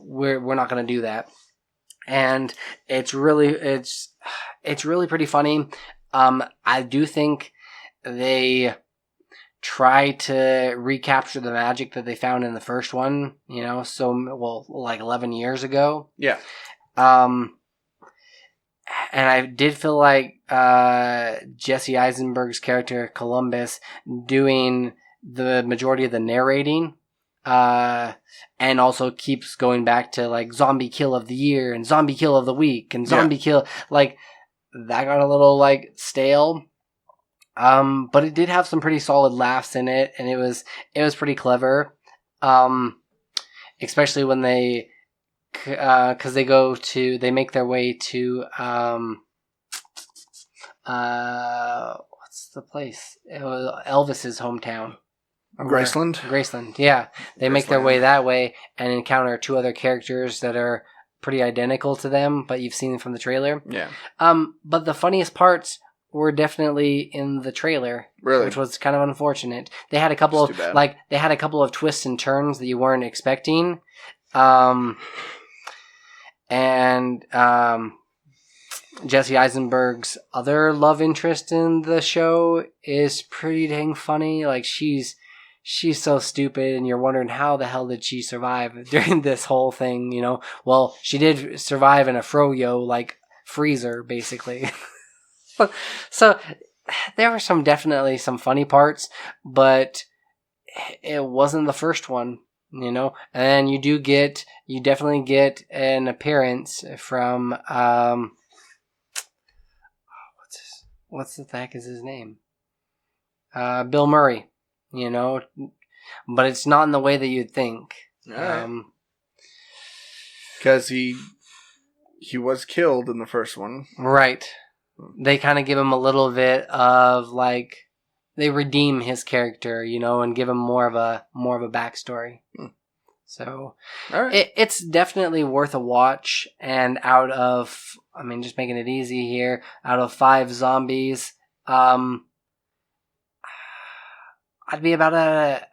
we're not going to do that. And it's really pretty funny. I do think they try to recapture the magic that they found in the first one, 11 years ago. Yeah. And I did feel Jesse Eisenberg's character, Columbus, doing the majority of the narrating. And also keeps going back to zombie kill of the year and zombie kill of the week and zombie kill, that got a little stale. But it did have some pretty solid laughs in it, and it was pretty clever. Especially when they, cause they make their way to, what's the place? It was Elvis's hometown. Graceland, yeah. They make their way that way and encounter two other characters that are pretty identical to them, but you've seen them from the trailer. Yeah. But the funniest parts were definitely in the trailer, really, which was kind of unfortunate. They had a couple of twists and turns that you weren't expecting, and Jesse Eisenberg's other love interest in the show is pretty dang funny. She's so stupid, and you're wondering how the hell did she survive during this whole thing, Well, she did survive in a froyo, freezer, basically. So, there were definitely some funny parts, but it wasn't the first one, And you definitely get an appearance from, what's the heck is his name? Bill Murray. But it's not in the way that you'd think. Because he was killed in the first one. Right. They kind of give him a little bit of they redeem his character, and give him more of a backstory. So All right. it's definitely worth a watch. And just making it easy here, out of 5 zombies, I'd be about a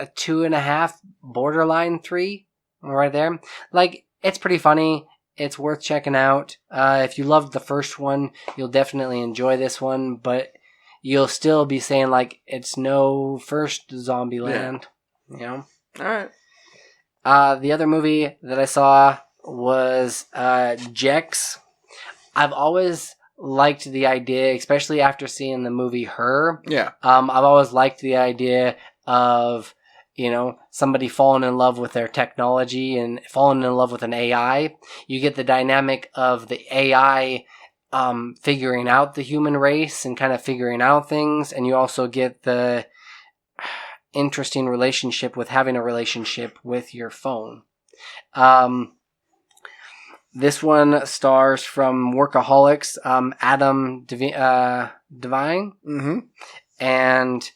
2.5, borderline 3, right there. Like, it's pretty funny. It's worth checking out. If you loved the first one, you'll definitely enjoy this one, but you'll still be saying, like, it's no first Zombieland, you know? All right. The other movie that I saw was Jex. I've always liked the idea, especially after seeing the movie Her. Yeah. I've always liked the idea of, somebody falling in love with their technology and falling in love with an AI. You get the dynamic of the AI figuring out the human race and kind of figuring out things, and you also get the interesting relationship with having a relationship with your phone. This one stars from Workaholics, Adam Devine, and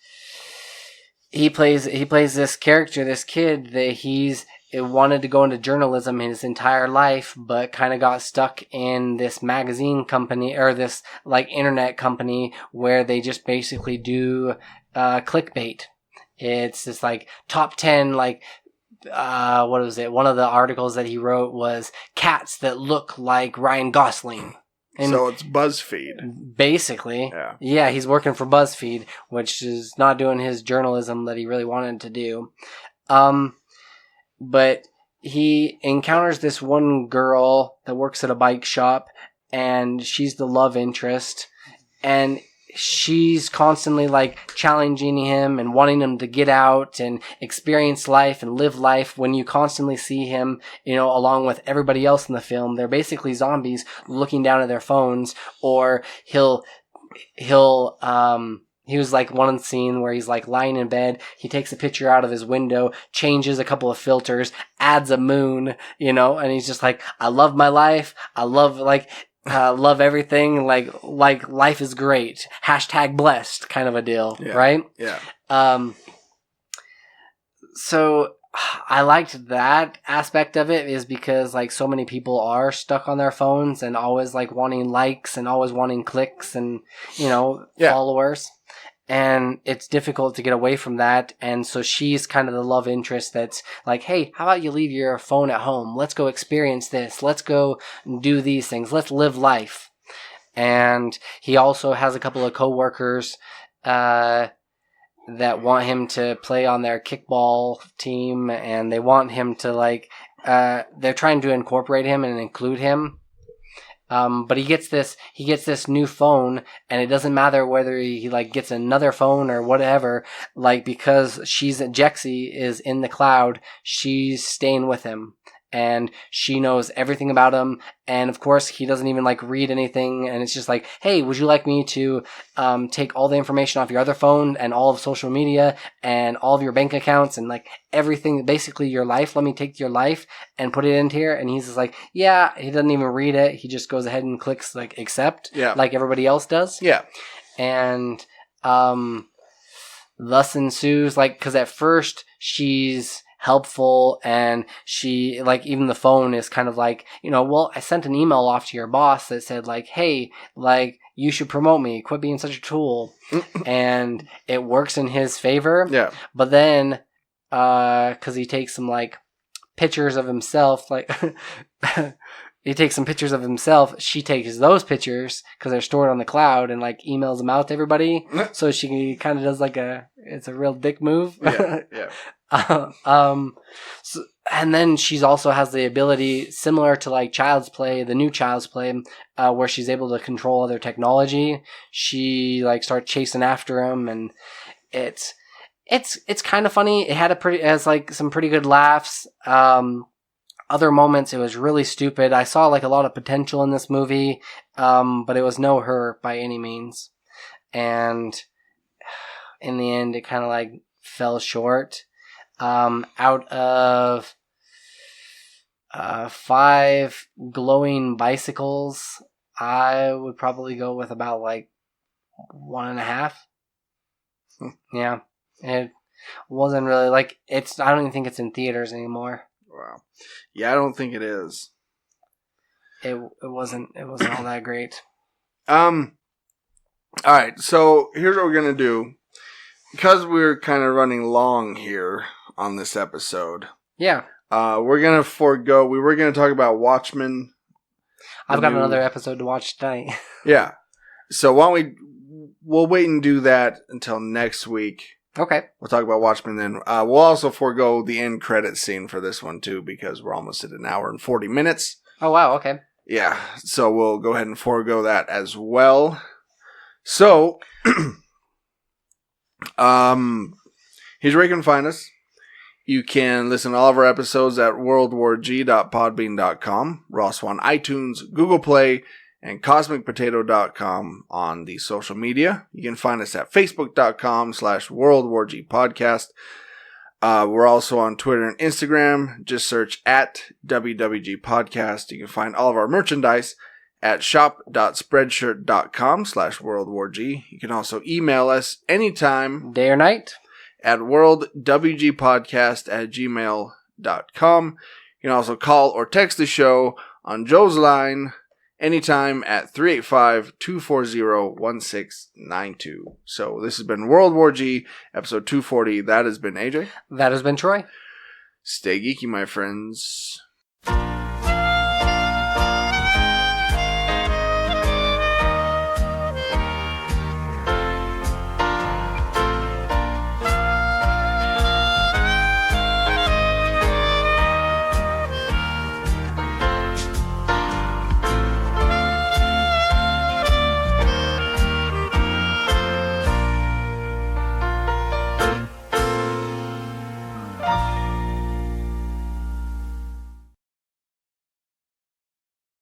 he plays this character, this kid that he's wanted to go into journalism his entire life, but kind of got stuck in this magazine company or this like internet company where they just basically do clickbait. It's this like top 10, like, what was it? One of the articles that he wrote was cats that look like Ryan Gosling. And so it's BuzzFeed. Basically. Yeah, he's working for BuzzFeed, which is not doing his journalism that he really wanted to do. But he encounters this one girl that works at a bike shop, and she's the love interest, and she's constantly like challenging him and wanting him to get out and experience life and live life. When you constantly see him, along with everybody else in the film, they're basically zombies looking down at their phones, or he was like one scene where he's like lying in bed. He takes a picture out of his window, changes a couple of filters, adds a moon, and he's just like, I love my life. I love love everything. Like life is great. # blessed kind of a deal. Yeah. Right? Yeah. So I liked that aspect of it, is because like so many people are stuck on their phones and always like wanting likes and always wanting clicks and, followers. And it's difficult to get away from that. And so she's kind of the love interest that's like, hey, how about you leave your phone at home? Let's go experience this. Let's go do these things. Let's live life. And he also has a couple of coworkers that want him to play on their kickball team, and they want him to like, they're trying to incorporate him and include him. But he gets this new phone, and it doesn't matter whether he like gets another phone or whatever, like, because Jexi is in the cloud, she's staying with him. And she knows everything about him. And of course, he doesn't even like read anything. And it's just like, hey, would you like me to take all the information off your other phone and all of social media and all of your bank accounts and like everything, basically your life? Let me take your life and put it into here. And he's just like, yeah, he doesn't even read it. He just goes ahead and clicks like accept, like everybody else does. Yeah. And thus ensues, like, because at first she's helpful, and she like, even the phone is kind of like, well, I sent an email off to your boss that said like, hey, like, you should promote me, quit being such a tool. And it works in his favor. Yeah. But then because he takes some like pictures of himself, like he takes some pictures of himself, she takes those pictures because they're stored on the cloud and like emails them out to everybody. So she kind of does like it's a real dick move. Yeah. So, and then she's also has the ability similar to like Child's Play, the new Child's Play, where she's able to control other technology. She like starts chasing after him, and it's kind of funny. It has like some pretty good laughs. Other moments it was really stupid. I saw like a lot of potential in this movie, but it was no Her by any means. And in the end, it kind of like fell short. Out of 5 glowing bicycles, I would probably go with about like 1.5. Yeah. wasn't really like it's. I don't even think it's in theaters anymore. Wow. Yeah, I don't think it is. It wasn't all that great. All right, so here's what we're gonna do. Because we're kind of running long here on this episode. Yeah. We're gonna forego. We were gonna talk about Watchmen. I've got another episode to watch tonight. Yeah. So why don't we'll wait and do that until next week. Okay. We'll talk about Watchmen then. We'll also forego the end credit scene for this one too, because we're almost at an hour and 40 minutes. Oh wow, okay. Yeah. So we'll go ahead and forego that as well. So here's where you can find us. You can listen to all of our episodes at worldwarg.podbean.com. We're also on iTunes, Google Play, and cosmicpotato.com on the social media. You can find us at facebook.com/worldwargpodcast. We're also on Twitter and Instagram. Just search at WWG Podcast. You can find all of our merchandise at shop.spreadshirt.com/worldwarg. You can also email us anytime. Day or night. At worldwgpodcast@gmail.com. You can also call or text the show on Joe's line anytime at 385-240-1692. So this has been World War G, episode 240. That has been AJ. That has been Troy. Stay geeky, my friends.